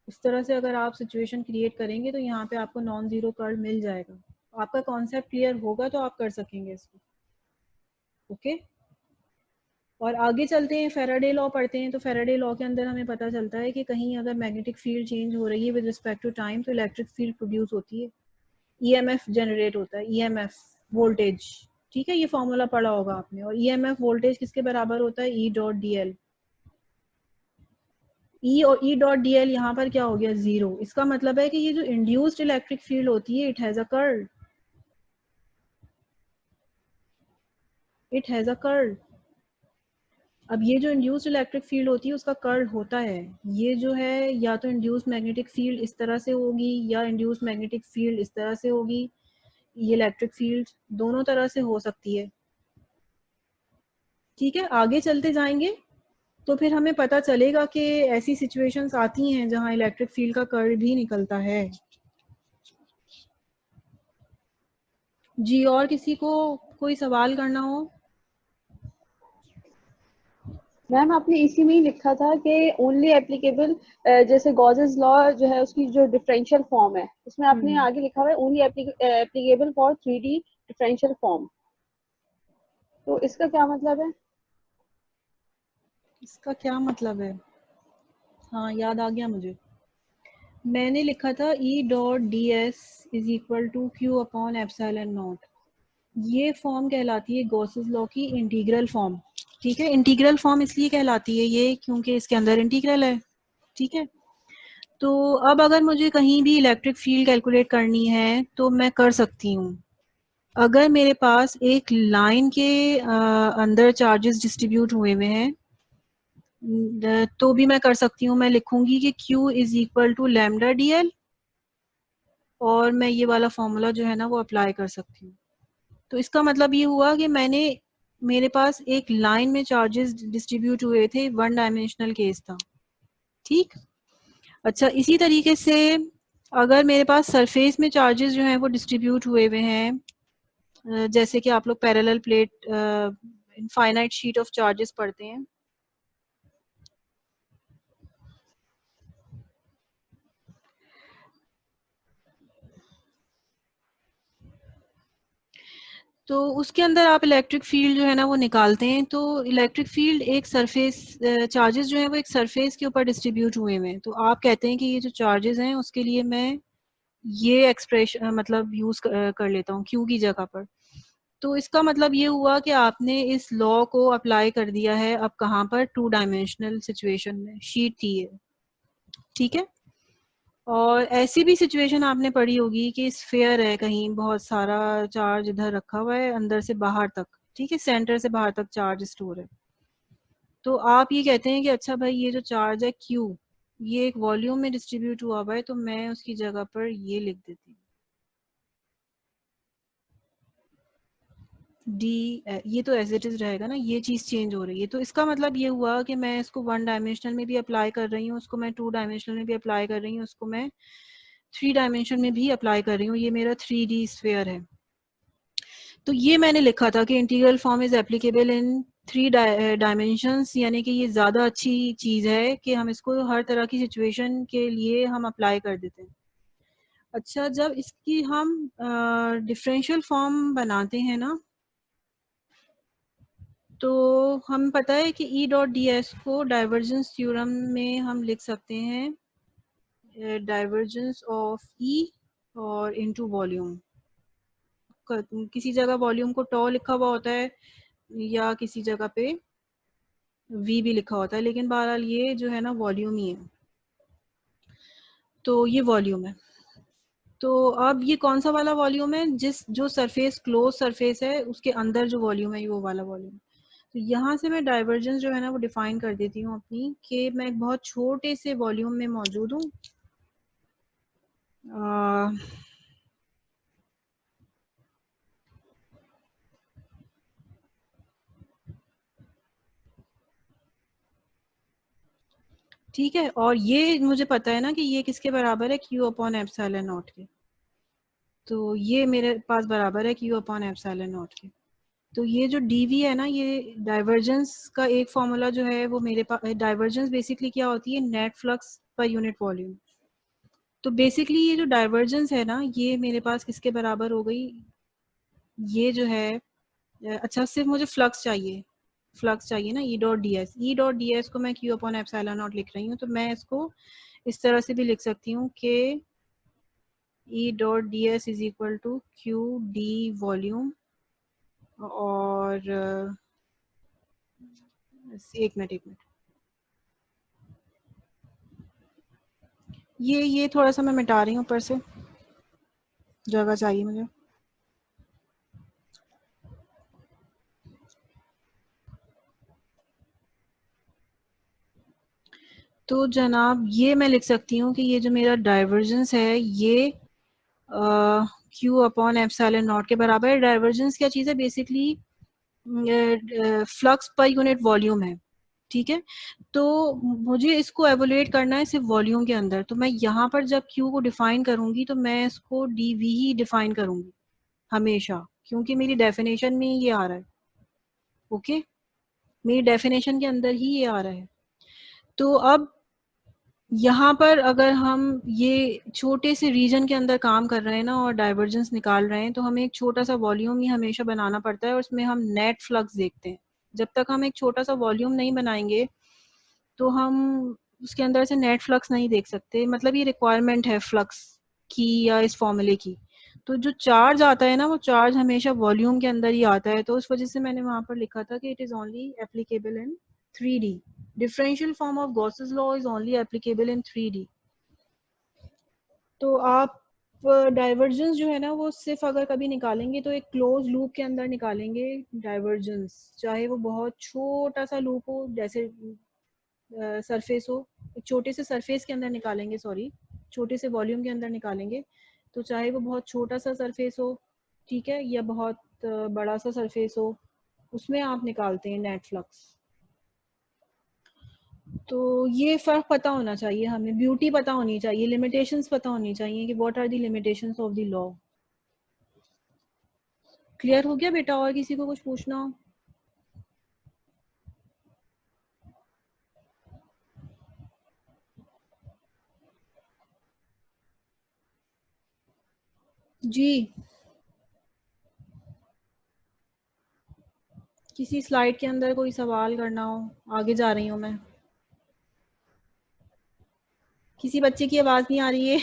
इस तरह से अगर आप सिचुएशन क्रिएट करेंगे तो यहाँ पे आपको नॉन ज़ीरो कर्ल मिल जाएगा। आपका कॉन्सेप्ट क्लियर होगा तो आप कर सकेंगे इसको। ओके, और आगे चलते हैं, फेराडे लॉ पढ़ते हैं। तो फेराडे लॉ के अंदर हमें पता चलता है कि कहीं अगर मैग्नेटिक फील्ड चेंज हो रही है विद रिस्पेक्ट टू टाइम तो इलेक्ट्रिक फील्ड प्रोड्यूस होती है, ईएमएफ जनरेट होता है, ईएमएफ वोल्टेज। ठीक है, ये फॉर्मूला पढ़ा होगा आपने। और ईएमएफ वोल्टेज किसके बराबर होता है? E dot D L. E और ई डॉट डी एल यहाँ पर क्या हो गया? जीरो। इसका मतलब है कि ये जो इंड्यूस्ड इलेक्ट्रिक फील्ड होती है it has a curl, it has a curl. अब ये जो इंड्यूस्ड इलेक्ट्रिक फील्ड होती है उसका कर्ल होता है। ये जो है या तो इंड्यूस्ड मैग्नेटिक फील्ड इस तरह से होगी या इंड्यूस्ड मैग्नेटिक फील्ड इस तरह से होगी। ये इलेक्ट्रिक फील्ड दोनों तरह से हो सकती है। ठीक है, आगे चलते जाएंगे तो फिर हमें पता चलेगा कि ऐसी सिचुएशंस आती हैं जहां इलेक्ट्रिक फील्ड का कर्ल भी निकलता है। जी, और किसी को कोई सवाल करना हो? मैम आपने इसी में ही लिखा था कि ओनली एप्लीकेबल, जैसे गॉसेस लॉ जो है उसकी जो डिफरेंशियल फॉर्म है उसमें आपने आगे लिखा हुआ है only applicable for 3D differential form. तो इसका क्या मतलब है? इसका क्या मतलब है? हाँ, याद आ गया मुझे। मैंने लिखा था e dot d s is equal to q upon epsilon naught. ये फॉर्म कहलाती है गॉसेस लॉ की इंटीग्रल फॉर्म। ठीक है, इंटीग्रल फॉर्म इसलिए कहलाती है ये क्योंकि इसके अंदर इंटीग्रल है। ठीक है, तो अब अगर मुझे कहीं भी इलेक्ट्रिक फील्ड कैलकुलेट करनी है तो मैं कर सकती हूँ। अगर मेरे पास एक लाइन के अंदर चार्जेस डिस्ट्रीब्यूट हुए हुए हैं तो भी मैं कर सकती हूँ। मैं लिखूंगी कि Q is equal to lambda d l और मैं ये वाला फॉर्मूला जो है ना वो अप्लाई कर सकती हूँ। तो इसका मतलब ये हुआ कि मेरे पास एक लाइन में चार्जेस डिस्ट्रीब्यूट हुए थे, वन डायमेंशनल केस था। ठीक, अच्छा, इसी तरीके से अगर मेरे पास सरफेस में चार्जेस जो हैं वो डिस्ट्रीब्यूट हुए हुए हैं, जैसे कि आप लोग parallel plate infinite sheet of charges पढ़ते हैं, तो उसके अंदर आप इलेक्ट्रिक फील्ड जो है ना वो निकालते हैं। तो इलेक्ट्रिक फील्ड एक सरफेस, चार्जेस जो है वो एक सरफेस के ऊपर डिस्ट्रीब्यूट हुए हुए हैं। तो आप कहते हैं कि ये जो चार्जेस हैं उसके लिए मैं ये एक्सप्रेशन मतलब यूज कर लेता हूँ क्यू की जगह पर। तो इसका मतलब ये हुआ कि आपने इस लॉ को अप्लाई कर दिया है अब कहाँ पर, 2 डायमेंशनल सिचुएशन में, शीट थी ये, ठीक है। और ऐसी भी सिचुएशन आपने पढ़ी होगी कि स्फेयर है, कहीं बहुत सारा चार्ज इधर रखा हुआ है अंदर से बाहर तक, ठीक है, सेंटर से बाहर तक चार्ज स्टोर है। तो आप ये कहते हैं कि अच्छा भाई ये जो चार्ज है Q, ये एक वॉल्यूम में डिस्ट्रीब्यूट हुआ हुआ है, तो मैं उसकी जगह पर ये लिख देती हूँ डी। ये तो एज इट इज रहेगा ना, ये चीज़ चेंज हो रही है। तो इसका मतलब ये हुआ कि मैं इसको 1 डायमेंशनल में भी अप्लाई कर रही हूँ, उसको मैं 2 डायमेंशनल में भी अप्लाई कर रही हूँ, उसको मैं 3 डायमेंशन में भी अप्लाई कर रही हूँ। ये मेरा 3D स्फेयर है। तो ये मैंने लिखा था कि integral form is applicable in 3 dimensions, यानी कि ये ज़्यादा अच्छी चीज़ है कि हम इसको हर तरह की सिचुएशन के लिए हम अप्लाई कर देते हैं। अच्छा, जब इसकी हम डिफरेंशियल फॉर्म बनाते हैं ना, तो हम पता है कि ई डॉट डी एस को डाइवर्जेंस थ्योरम में हम लिख सकते हैं डाइवर्जेंस ऑफ ई और इनटू वॉल्यूम। किसी जगह वॉल्यूम को टॉ लिखा हुआ होता है या किसी जगह पे वी भी लिखा होता है, लेकिन बहरहाल ये जो है ना वॉल्यूम ही है। तो ये वॉल्यूम है। तो अब ये कौन सा वाला वॉल्यूम है, जो सरफेस क्लोज सरफेस है उसके अंदर जो वॉल्यूम है, ये वो वाला वॉल्यूम। तो यहाँ से मैं डाइवर्जेंस जो है ना वो डिफाइन कर देती हूँ अपनी, कि मैं एक बहुत छोटे से वॉल्यूम में मौजूद हूँ। ठीक है, और ये मुझे पता है ना कि ये किसके बराबर है, Q अपॉन एप्सिलॉन नॉट के। तो ये मेरे पास बराबर है Q अपॉन एप्सिलॉन नॉट के। तो ये जो dv है ना, ये डाइवर्जेंस का एक फॉर्मूला जो है वो मेरे पास, डाइवर्जेंस बेसिकली क्या होती है, net flux per unit volume. तो बेसिकली ये जो डाइवर्जेंस है ना, ये मेरे पास किसके बराबर हो गई, ये जो है अच्छा सिर्फ मुझे फ्लक्स चाहिए, फ्लक्स चाहिए ना, ई डॉट डी एस को मैं क्यू अपॉन एप्सिलॉन नॉट लिख रही हूँ। तो मैं इसको इस तरह से भी लिख सकती हूँ कि e dot d s is equal to q d volume, और एक मिनट, ये थोड़ा सा मैं मिटा रही हूँ ऊपर से, जगह चाहिए मुझे। तो जनाब ये मैं लिख सकती हूँ कि ये जो मेरा डाइवर्जेंस है ये क्यू अपॉन एप्सिलॉन नॉट के बराबर है। डाइवर्जेंस क्या चीज़ है, basically flux per unit volume है, ठीक है। तो मुझे इसको एवोल्यूएट करना है सिर्फ वॉल्यूम के अंदर। तो मैं यहाँ पर जब Q को डिफाइन करूंगी तो मैं इसको dV ही डिफाइन करूंगी हमेशा, क्योंकि मेरी डेफिनेशन में ये आ रहा है। ओके, मेरी डेफिनेशन के अंदर ही ये आ रहा है। तो अब यहाँ पर अगर हम ये छोटे से रीजन के अंदर काम कर रहे हैं ना और डाइवर्जेंस निकाल रहे हैं, तो हमें एक छोटा सा वॉल्यूम ही हमेशा बनाना पड़ता है और उसमें हम नेट फ्लक्स देखते हैं। जब तक हम एक छोटा सा वॉल्यूम नहीं बनाएंगे तो हम उसके अंदर से नेट फ्लक्स नहीं देख सकते। मतलब ये रिक्वायरमेंट है फ्लक्स की या इस फॉर्मूले की। तो जो चार्ज आता है ना, वो चार्ज हमेशा वॉल्यूम के अंदर ही आता है। तो उस वजह से मैंने वहां पर लिखा था कि it is only applicable in 3D। Differential form of Gauss's law is only applicable in 3D। तो आप डाइवर्जेंस जो है ना वो सिर्फ अगर कभी निकालेंगे तो एक क्लोज लूप के अंदर निकालेंगे डाइवर्जेंस, चाहे वो बहुत छोटा सा लूप हो, जैसे सरफेस हो, एक छोटे से सरफेस के अंदर निकालेंगे, सॉरी छोटे से वॉल्यूम के अंदर निकालेंगे। तो चाहे वो बहुत छोटा सा सरफेस हो, ठीक है, या बहुत बड़ा सा सरफेस हो, उसमें आप निकालते हैं नेट फ्लक्स। तो ये फ़र्क पता होना चाहिए हमें, ब्यूटी पता होनी चाहिए, लिमिटेशंस पता होनी चाहिए कि what are the limitations of the law. Clear हो गया बेटा, और किसी को कुछ पूछना हो? जी किसी स्लाइड के अंदर कोई सवाल करना हो, आगे जा रही हूँ मैं। किसी बच्चे की आवाज नहीं आ रही है।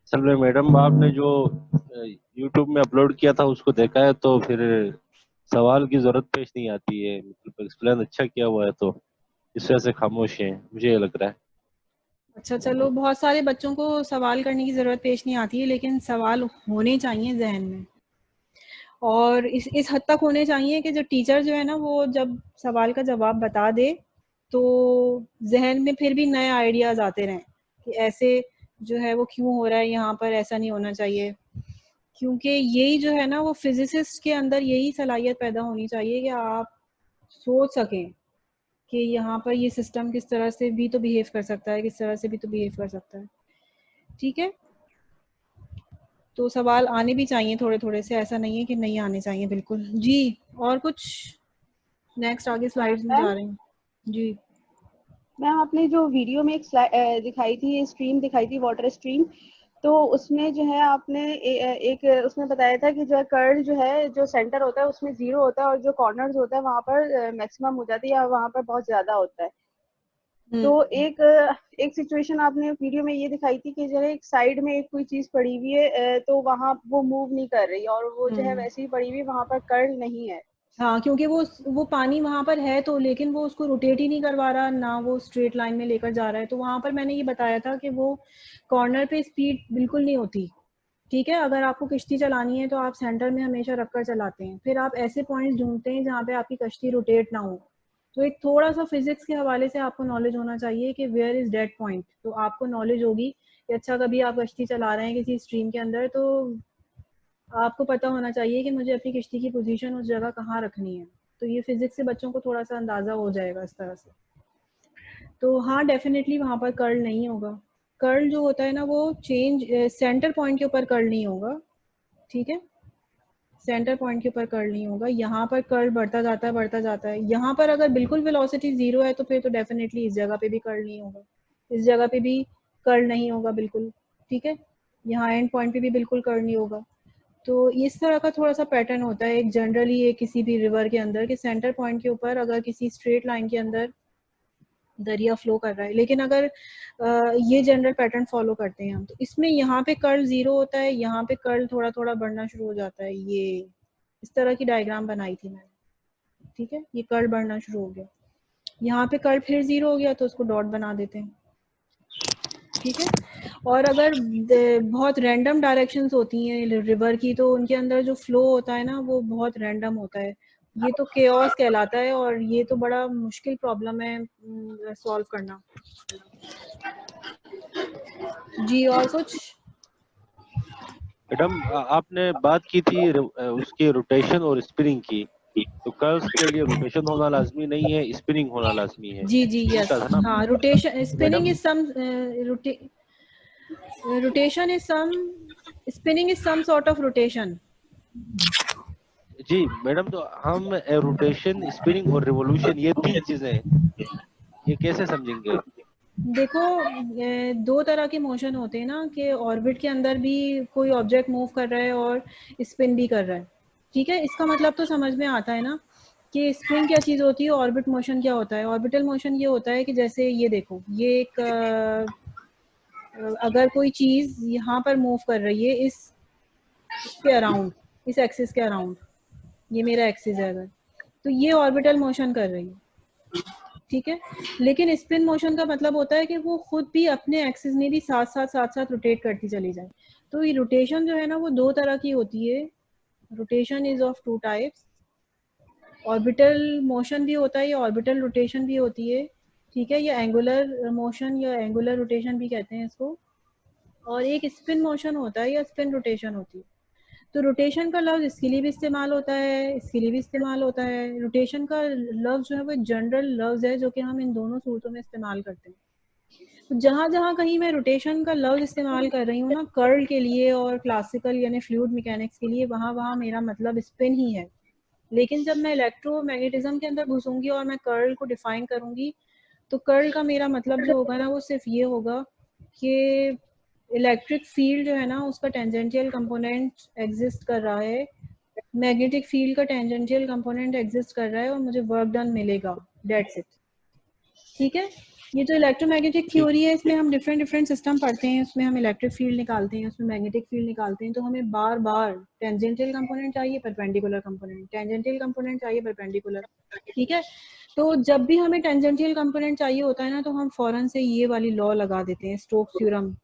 असल में मैडम आपने जो YouTube में अपलोड किया था उसको देखा है तो फिर सवाल की जरूरत पेश नहीं आती है, मतलब एक्सप्लेन अच्छा किया हुआ है तो इस वजह से खामोश है, मुझे ये लग रहा है। अच्छा चलो, बहुत सारे बच्चों को सवाल करने की ज़रूरत पेश नहीं आती है, लेकिन सवाल होने चाहिए जहन में, और इस हद तक होने चाहिए कि जो टीचर जो है ना वो जब सवाल का जवाब बता दे तो जहन में फिर भी नए आइडियाज़ आते रहें कि ऐसे जो है वो क्यों हो रहा है, यहाँ पर ऐसा नहीं होना चाहिए। क्योंकि यही जो है ना वो फिजिसिस्ट के अंदर यही सलाहियत पैदा होनी चाहिए कि आप सोच सकें कि यहाँ पर ये सिस्टम किस तरह से भी तो बिहेव कर सकता है, किस तरह से भी तो बिहेव कर सकता है। ठीक है, तो सवाल आने भी चाहिए थोड़े थोड़े से, ऐसा नहीं है कि नहीं आने चाहिए बिल्कुल जी। और कुछ नेक्स्ट आगे स्लाइड्स में जा रहे हैं जी। मैम आपने जो वीडियो में एक दिखाई थी, स्ट्रीम दिखाई थी, वाटर स्ट्रीम, तो उसमें जो है आपने एक उसमें बताया था कि जो है कर्ल जो है जो सेंटर होता है उसमें 0 होता है और जो कॉर्नर्स होता है वहां पर मैक्सिमम हो जाती है या वहां पर बहुत ज्यादा होता है। तो एक एक सिचुएशन आपने वीडियो में ये दिखाई थी कि जो है एक साइड में एक कोई चीज पड़ी हुई है, तो वहां वो मूव नहीं कर रही और वो जो है वैसे ही पड़ी हुई, वहां पर कर्ल नहीं है। हाँ, क्योंकि वो पानी वहाँ पर है तो, लेकिन वो उसको रोटेट ही नहीं करवा रहा, ना वो स्ट्रेट लाइन में लेकर जा रहा है। तो वहाँ पर मैंने ये बताया था कि वो कॉर्नर पे स्पीड बिल्कुल नहीं होती। ठीक है, अगर आपको कश्ती चलानी है तो आप सेंटर में हमेशा रखकर चलाते हैं, फिर आप ऐसे पॉइंट्स ढूंढते हैं जहाँ पे आपकी कश्ती रोटेट ना हो। तो एक थोड़ा सा फिजिक्स के हवाले से आपको नॉलेज होना चाहिए कि वेयर इज डेड पॉइंट, तो आपको नॉलेज होगी कि अच्छा कभी आप कश्ती चला रहे हैं किसी स्ट्रीम के अंदर, तो आपको पता होना चाहिए कि मुझे अपनी कश्ती की पोजीशन उस जगह कहाँ रखनी है। तो ये फिजिक्स से बच्चों को थोड़ा सा अंदाज़ा हो जाएगा इस तरह से। तो हाँ, डेफिनेटली वहाँ पर कर्ल नहीं होगा। कर्ल जो होता है ना वो चेंज सेंटर पॉइंट के ऊपर कर्ल नहीं होगा। ठीक है, सेंटर पॉइंट के ऊपर कर्ल नहीं होगा, यहाँ पर कर्ल बढ़ता जाता है बढ़ता जाता है। यहाँ पर अगर बिल्कुल वेलोसिटी 0 है तो फिर तो डेफिनेटली इस जगह पे भी कर्ल नहीं होगा, इस जगह पे भी कर्ल नहीं होगा बिल्कुल। ठीक है, यहाँ एंड पॉइंट पे भी बिल्कुल कर्ल नहीं होगा। तो इस तरह का थोड़ा सा पैटर्न होता है एक जनरली एक किसी भी रिवर के अंदर, कि सेंटर पॉइंट के ऊपर अगर किसी स्ट्रेट लाइन के अंदर दरिया फ्लो कर रहा है, लेकिन अगर ये जनरल पैटर्न फॉलो करते हैं हम, तो इसमें यहाँ पे कर्ल 0 होता है, यहाँ पे कर्ल थोड़ा थोड़ा बढ़ना शुरू हो जाता है। ये इस तरह की डायग्राम बनाई थी मैंने। ठीक है, ये कर्ल बढ़ना शुरू हो गया, यहाँ पे कर्ल फिर 0 हो गया तो उसको डॉट बना देते हैं। ठीक है, और अगर बहुत रैंडम डायरेक्शंस होती हैं रिवर की तो उनके अंदर जो फ्लो होता है ना वो बहुत रैंडम होता है। ये तो केओस कहलाता है और ये तो बड़ा मुश्किल प्रॉब्लम है सॉल्व करना जी। और कुछ मैडम आपने बात की थी उसकी रोटेशन और स्पिनिंग की, तो कर्ल्स के लिए रोटेशन होना लाजमी नहीं है, स्पिनिंग होना लाजमी है, जी जी यही यस, कहा था ना हाँ, आपने? Rotation spinning madam is some rotation is some spinning is some sort of rotation. जी मैडम, तो हम रोटेशन, स्पिनिंग और रिवॉल्यूशन ये 3 चीजें ये कैसे समझेंगे? देखो, दो तरह के मोशन होते हैं ना, कि ऑर्बिट के अंदर भी कोई ऑब्जेक्ट मूव कर रहा है और स्पिन भी कर रहा है। ठीक है, इसका मतलब तो समझ में आता है ना कि स्पिन क्या चीज़ होती है, ऑर्बिट मोशन क्या होता है। ऑर्बिटल मोशन ये होता है कि जैसे ये देखो, ये एक अगर कोई चीज़ यहाँ पर मूव कर रही है इसके अराउंड, इस एक्सिस के अराउंड, ये मेरा एक्सिस है अगर, तो ये ऑर्बिटल मोशन कर रही है। ठीक है, लेकिन स्पिन मोशन का मतलब होता है कि वो खुद भी अपने एक्सिस में भी साथ साथ रोटेट करती चली जाए। तो ये रोटेशन जो है ना वो दो तरह की होती है। Rotation is of two types, orbital motion भी होता है या ऑर्बिटल रोटेशन भी होती है। ठीक है, या एंगुलर मोशन या एंगुलर रोटेशन भी कहते हैं इसको, और एक स्पिन मोशन होता है या स्पिन रोटेशन होती है। तो रोटेशन का लफ्ज़ इसके लिए भी इस्तेमाल होता है, इसके लिए भी इस्तेमाल होता है। रोटेशन का लफ्ज़ जो है वो एक जनरल लफ्ज़ है जो कि हम इन दोनों सूरतों में इस्तेमाल करते हैं। तो जहाँ जहाँ कहीं मैं रोटेशन का लफ्ज़ इस्तेमाल कर रही हूँ ना कर्ल के लिए और क्लासिकल यानी फ्लूइड मैकेनिक्स के लिए, वहाँ वहाँ मेरा मतलब स्पिन ही है। लेकिन जब मैं इलेक्ट्रोमैग्नेटिज्म के अंदर घुसूंगी और मैं कर्ल को डिफाइन करूंगी तो कर्ल का मेरा मतलब जो होगा ना वो सिर्फ ये होगा कि इलेक्ट्रिक फील्ड जो है ना उसका टेंजेंशियल कंपोनेंट एग्जिस्ट कर रहा है, मैग्नेटिक फील्ड का टेंजेंशियल कंपोनेंट एग्जिस्ट कर रहा है और मुझे वर्क डन मिलेगा, दैट्स इट। ठीक है, ये जो इलेक्ट्रोमैग्नेटिक थ्योरी है इसमें हम डिफरेंट डिफरेंट सिस्टम पढ़ते हैं, उसमें हम इलेक्ट्रिक फील्ड निकालते हैं, उसमें मैग्नेटिक फील्ड निकालते हैं, तो हमें बार बार टेंजेंशियल कंपोनेंट चाहिए, परपेंडिकुलर कंपोनेंट, टेंजेंशियल कंपोनेंट चाहिए, परपेंडिकुलर। ठीक है, तो जब भी हमें टेंजेंशियल कंपोनेंट चाहिए होता है ना तो हम फौरन से ये वाली लॉ लगा देते हैं, स्टोक्स थ्योरम।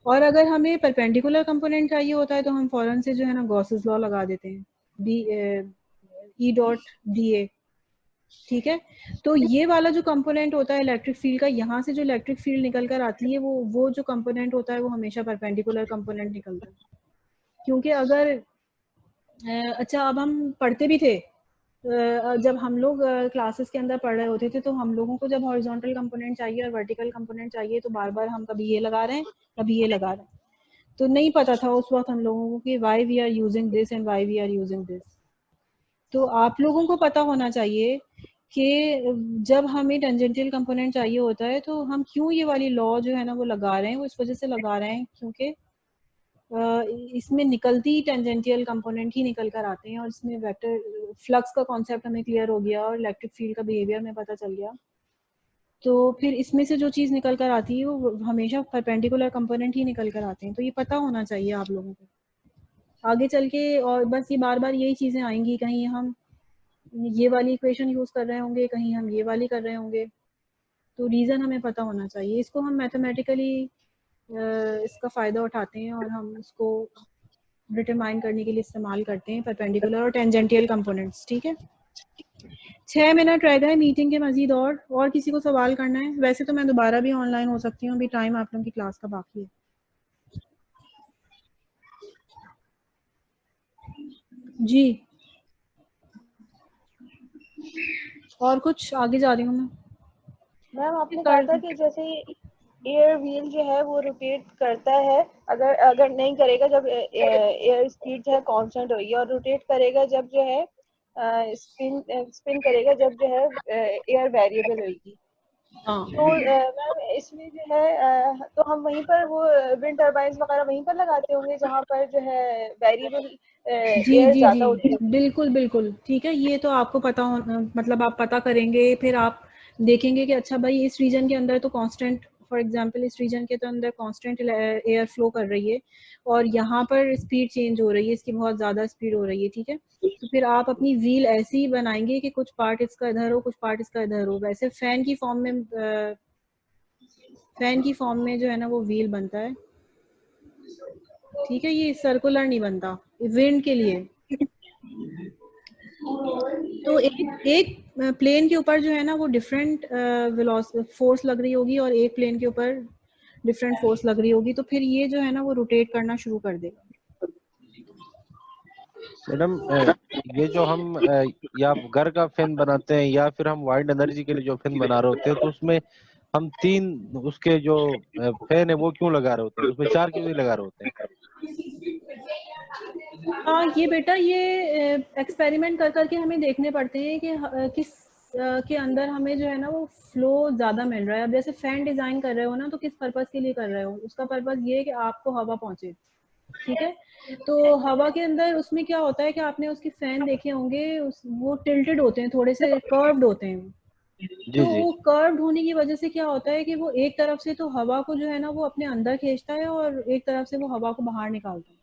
और अगर हमें परपेंडिकुलर कंपोनेंट चाहिए होता है तो हम फौरन से जो है ना गॉसेस लॉ लगा देते हैं, ई डॉट डी ए। ठीक है, तो ये वाला जो कंपोनेंट होता है इलेक्ट्रिक फील्ड का, यहाँ से जो इलेक्ट्रिक फील्ड निकल कर आती है वो जो कंपोनेंट होता है वो हमेशा परपेंडिकुलर कंपोनेंट निकलता है। क्योंकि अगर अच्छा, अब हम पढ़ते भी थे, जब हम लोग क्लासेस के अंदर पढ़ रहे होते थे तो हम लोगों को जब हॉरिजॉन्टल कंपोनेंट चाहिए और वर्टिकल कंपोनेंट चाहिए तो बार बार हम कभी ये लगा रहे हैं कभी ये लगा रहे हैं, तो नहीं पता था उस वक्त हम लोगों को कि why we are using this and why we are using this. तो आप लोगों को पता होना चाहिए कि जब हमें टेंजेंशियल कंपोनेंट चाहिए होता है तो हम क्यों ये वाली लॉ जो है ना वो लगा रहे हैं, वो इस वजह से लगा रहे हैं क्योंकि इसमें निकलती टेंजेंशियल कंपोनेंट ही निकल कर आते हैं और इसमें वेक्टर फ्लक्स का कॉन्सेप्ट हमें क्लियर हो गया और इलेक्ट्रिक फील्ड का बिहेवियर में पता चल गया। तो फिर इसमें से जो चीज़ निकल कर आती है वो हमेशा परपेंडिकुलर कंपोनेंट ही निकल कर आते हैं, तो ये पता होना चाहिए आप लोगों को आगे चल के। और बस ये बार बार यही चीज़ें आएंगी, कहीं हम ये वाली इक्वेशन यूज़ कर रहे होंगे, कहीं हम ये वाली कर रहे होंगे, तो रीज़न हमें पता होना चाहिए। इसको हम मैथमेटिकली इसका फ़ायदा उठाते हैं और हम इसको डिटरमाइन करने के लिए इस्तेमाल करते हैं परपेंडिकुलर और टेंजेंटियल कंपोनेंट्स। ठीक है, 6 मिनट रह गए मीटिंग के मजीद। और किसी को सवाल करना है? वैसे तो मैं दोबारा भी ऑनलाइन हो सकती हूँ, अभी टाइम आप लोगों की क्लास का बाकी है। जी, और कुछ आगे जा रही हूँ मैं। मैम आपने कहा था कि जैसे एयर व्हील जो है वो रोटेट करता है, अगर नहीं करेगा जब एयर स्पीड जो है कांस्टेंट होगी, और रोटेट करेगा जब जो है स्पिन करेगा जब जो है एयर वेरिएबल होगी। हाँ, तो मैम इसमें जो है तो हम वहीं पर वो विंड टर्बाइंस वगैरह वहीं पर लगाते होंगे जहाँ पर जो है वेरिएबल जी एयर जी ज्यादा जी, होती है। बिल्कुल बिल्कुल ठीक है। ये तो आपको पता हो, मतलब आप पता करेंगे, फिर आप देखेंगे कि अच्छा भाई इस रीजन के अंदर तो कांस्टेंट, फॉर एग्जांपल इस रीजन के तो अंदर कांस्टेंट एयर फ्लो कर रही है और यहाँ पर स्पीड चेंज हो रही है, इसकी बहुत ज़्यादा स्पीड हो रही है। ठीक है, तो फिर आप अपनी व्हील ऐसी ही बनाएंगे कि कुछ पार्ट इसका इधर हो कुछ पार्ट इसका इधर हो। वैसे फैन की फॉर्म में जो है ना वो व्हील बनता है। ठीक है, ये सर्कुलर नहीं बनता विंड के लिए। तो एक प्लेन के ऊपर जो है ना वो डिफरेंट फोर्स लग रही होगी और एक प्लेन के ऊपर डिफरेंट फोर्स लग रही होगी, तो फिर ये जो है ना वो रोटेट करना शुरू कर देगा। मैडम ये जो हम या घर का फैन बनाते हैं या फिर हम वाइंड एनर्जी के लिए जो फैन बना रहे होते हैं, तो उसमें हम 3 उसके जो फैन है वो क्यों लगा रहे होते हैं, उसमें 4 क्यों नहीं लगा रहे होते हैं? हाँ ये बेटा, ये एक्सपेरिमेंट कर करके हमें देखने पड़ते हैं कि किस के अंदर हमें जो है ना वो फ्लो ज़्यादा मिल रहा है। अब जैसे फैन डिज़ाइन कर रहे हो ना तो किस पर्पज़ के लिए कर रहे हो, उसका पर्पज़ ये है कि आपको हवा पहुँचे। ठीक है, तो हवा के अंदर उसमें क्या होता है कि आपने उसके फैन देखे होंगे, वो टिल्टेड होते हैं, थोड़े से कर्व्ड होते हैं। जी तो जी। वो कर्व्ड होने की वजह से क्या होता है कि वो एक तरफ से तो हवा को जो है ना वो अपने अंदर खींचता है और एक तरफ से वो हवा को बाहर निकालता है।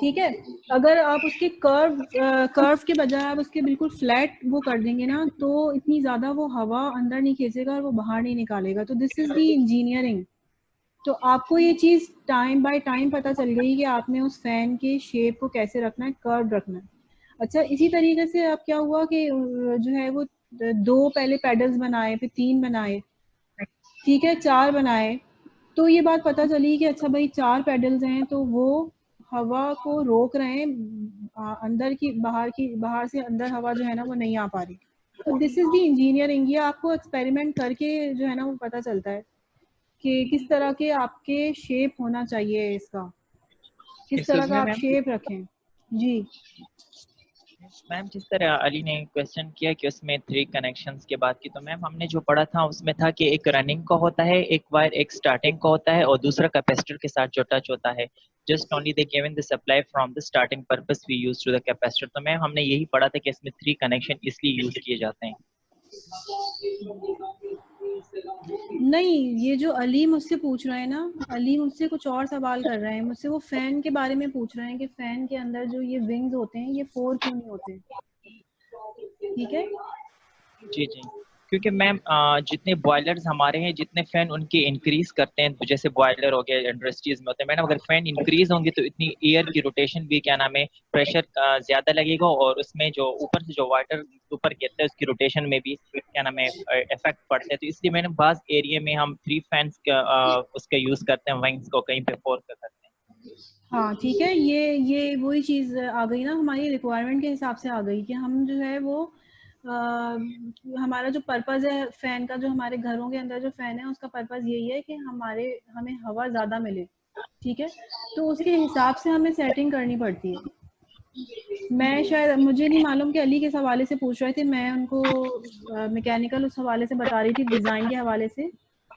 ठीक है, अगर आप उसके कर्व के बजाय आप उसके बिल्कुल फ्लैट वो कर देंगे ना तो इतनी ज़्यादा वो हवा अंदर नहीं खींचेगा और वो बाहर नहीं निकालेगा। तो दिस इज़ दी इंजीनियरिंग। तो आपको ये चीज़ टाइम बाय टाइम पता चल गई कि आपने उस फैन के शेप को कैसे रखना है, कर्व रखना है। अच्छा, इसी तरीके से अब क्या हुआ कि जो है वो 2 पहले पेडल्स बनाए, फिर 3 बनाए, ठीक है 4 बनाए। तो ये बात पता चली कि अच्छा भाई 4 पेडल्स हैं तो वो हवा को रोक रहे हैं, अंदर की बाहर से अंदर हवा जो है ना वो नहीं आ पा रही। तो दिस इज दी इंजीनियरिंग। ये आपको एक्सपेरिमेंट करके जो है ना वो पता चलता है कि किस तरह के आपके शेप होना चाहिए, इसका किस तरह का आप शेप रखें। जी मैम जिस तरह अली ने क्वेश्चन किया कि उसमें 3 कनेक्शंस के बाद की, तो मैम हमने जो पढ़ा था उसमें था कि एक रनिंग का होता है, एक वायर एक स्टार्टिंग का होता है और दूसरा कैपेसिटर के साथ जो टच होता है। Just only they given the supply from the starting purpose we use to the capacitor. तो मैम हमने यही पढ़ा था कि इसमें 3 कनेक्शन इसलिए यूज किए जाते हैं। नहीं, ये जो अली मुझसे पूछ रहा है ना, अली मुझसे कुछ और सवाल कर रहे हैं। मुझसे वो फैन के बारे में पूछ रहे हैं कि फैन के अंदर जो ये विंग्स होते हैं ये 4 क्यों नहीं होते। ठीक है, जी जी, क्योंकि मैम जितने बॉयलर्स हमारे हैं, जितने फैन उनके इंक्रीज करते हैं, तो जैसे बॉयलर हो गया इंडस्ट्रीज में होते हैं मैडम, अगर फैन इंक्रीज होंगे तो इतनी एयर की रोटेशन भी क्या नाम है, प्रेशर ज्यादा लगेगा और उसमें जो ऊपर से जो वाटर ऊपर गिरता है उसकी रोटेशन में भी क्या नाम है इफेक्ट पड़ता है। तो इसलिए मैडम बाज एरिया में हम 3 फैंस का उसका यूज करते हैं, विंग्स को कहीं पे 4 का करते हैं। हाँ ठीक है, ये वही चीज़ आ गई ना, हमारी रिक्वायरमेंट के हिसाब से आ गई कि हम जो है वो हमारा जो पर्पस है फैन का, जो हमारे घरों के अंदर जो फैन है उसका पर्पस यही है कि हमें हवा ज़्यादा मिले। ठीक है, तो उसके हिसाब से हमें सेटिंग करनी पड़ती है। मैं शायद, मुझे नहीं मालूम कि अली किस हवाले से पूछ रहे थे, मैं उनको मैकेनिकल उस हवाले से बता रही थी, डिज़ाइन के हवाले से।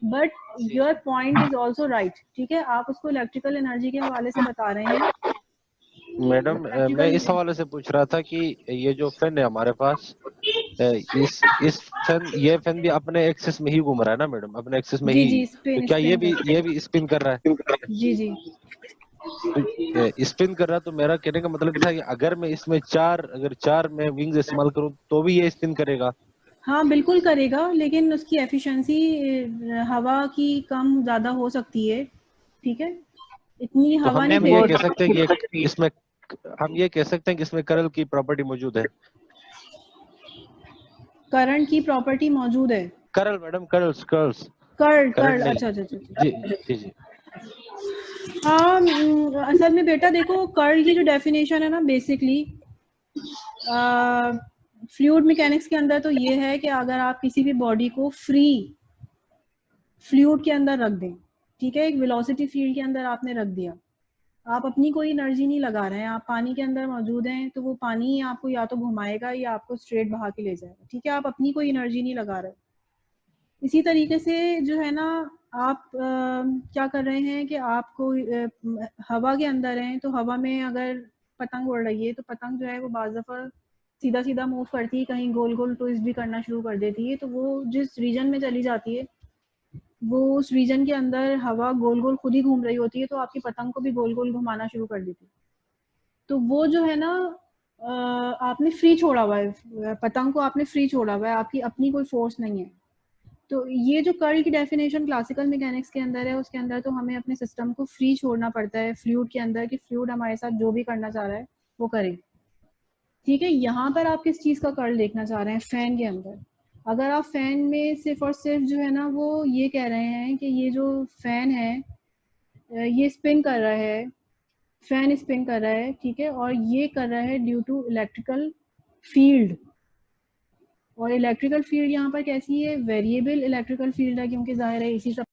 But your point is also right. ठीक है, आप उसको इलेक्ट्रिकल एनर्जी के हवाले से बता रहे हैं। मैडम मैं इलेक्ट्रिकल, इस हवाले से पूछ रहा था कि ये जो फैन है हमारे पास, इस फैन, ये फैन भी अपने एक्सिस में ही घूम रहा है ना मैडम, अपने एक्सिस में जी ही। जी, तो स्पिन क्या स्पिन कर, ये भी स्पिन कर रहा है? जी जी। तो स्पिन कर रहा है, तो मेरा कहने का मतलब था कि अगर मैं इसमें अगर चार मैं विंग्स इस्तेमाल करूं तो भी ये स्पिन करेगा? हाँ बिल्कुल करेगा, लेकिन उसकी एफिशिएंसी हवा की कम ज़्यादा हो सकती है। ठीक है, इतनी तो हवा हम नहीं इसमें ये फेंक, कह सकते हैं कि इसमें हम ये कह सकते हैं कि इसमें करल की प्रॉपर्टी मौजूद है। करंट की प्रॉपर्टी मौजूद है। करल madam, curls curls curl curl, current नहीं। अच्छा अच्छा अच्छा अच्छा। जी जी जी। हाँ असल में बेटा देखो, कर्ल की जो डेफिनेशन है ना, बेसिकली फ्लूइड मैकेनिक्स के अंदर तो ये है कि अगर आप किसी भी बॉडी को फ्री फ्लूइड के अंदर रख दें, ठीक है, एक वेलोसिटी फील्ड के अंदर आपने रख दिया, आप अपनी कोई एनर्जी नहीं लगा रहे हैं, आप पानी के अंदर मौजूद हैं, तो वो पानी ही आपको या तो घुमाएगा या आपको स्ट्रेट बहा के ले जाएगा। ठीक है, आप अपनी कोई एनर्जी नहीं लगा रहे। इसी तरीके से जो है ना, आप क्या कर रहे हैं कि आपको हवा के अंदर हैं, तो हवा में अगर पतंग उड़ रही है तो पतंग जो है वो बाज़ दफ़ा सीधा सीधा मूव करती है, कहीं गोल गोल ट्विस्ट भी करना शुरू कर देती है। तो वो जिस रीजन में चली जाती है, वो उस रीजन के अंदर हवा गोल गोल खुद ही घूम रही होती है, तो आपकी पतंग को भी गोल गोल घुमाना शुरू कर देती है। तो वो जो है ना, आपने फ्री छोड़ा हुआ है पतंग को, आपने फ्री छोड़ा हुआ है, आपकी अपनी कोई फोर्स नहीं है। तो ये जो कर्ल की डेफिनेशन क्लासिकल मैकेनिक्स के अंदर है, उसके अंदर तो हमें अपने सिस्टम को फ्री छोड़ना पड़ता है फ्लूइड के अंदर, कि फ्लूइड हमारे साथ जो भी करना चाह रहा है वो करे। ठीक है, यहाँ पर आप किस चीज़ का कर्ल देखना चाह रहे हैं? फैन के अंदर। अगर आप फैन में सिर्फ और सिर्फ जो है ना वो ये कह रहे हैं कि ये जो फैन है ये स्पिन कर रहा है, फैन स्पिन कर रहा है, ठीक है, और ये कर रहा है ड्यू टू इलेक्ट्रिकल फील्ड। और इलेक्ट्रिकल फील्ड यहाँ पर कैसी है? वेरिएबल इलेक्ट्रिकल फील्ड है, क्योंकि जाहिर है इसी सब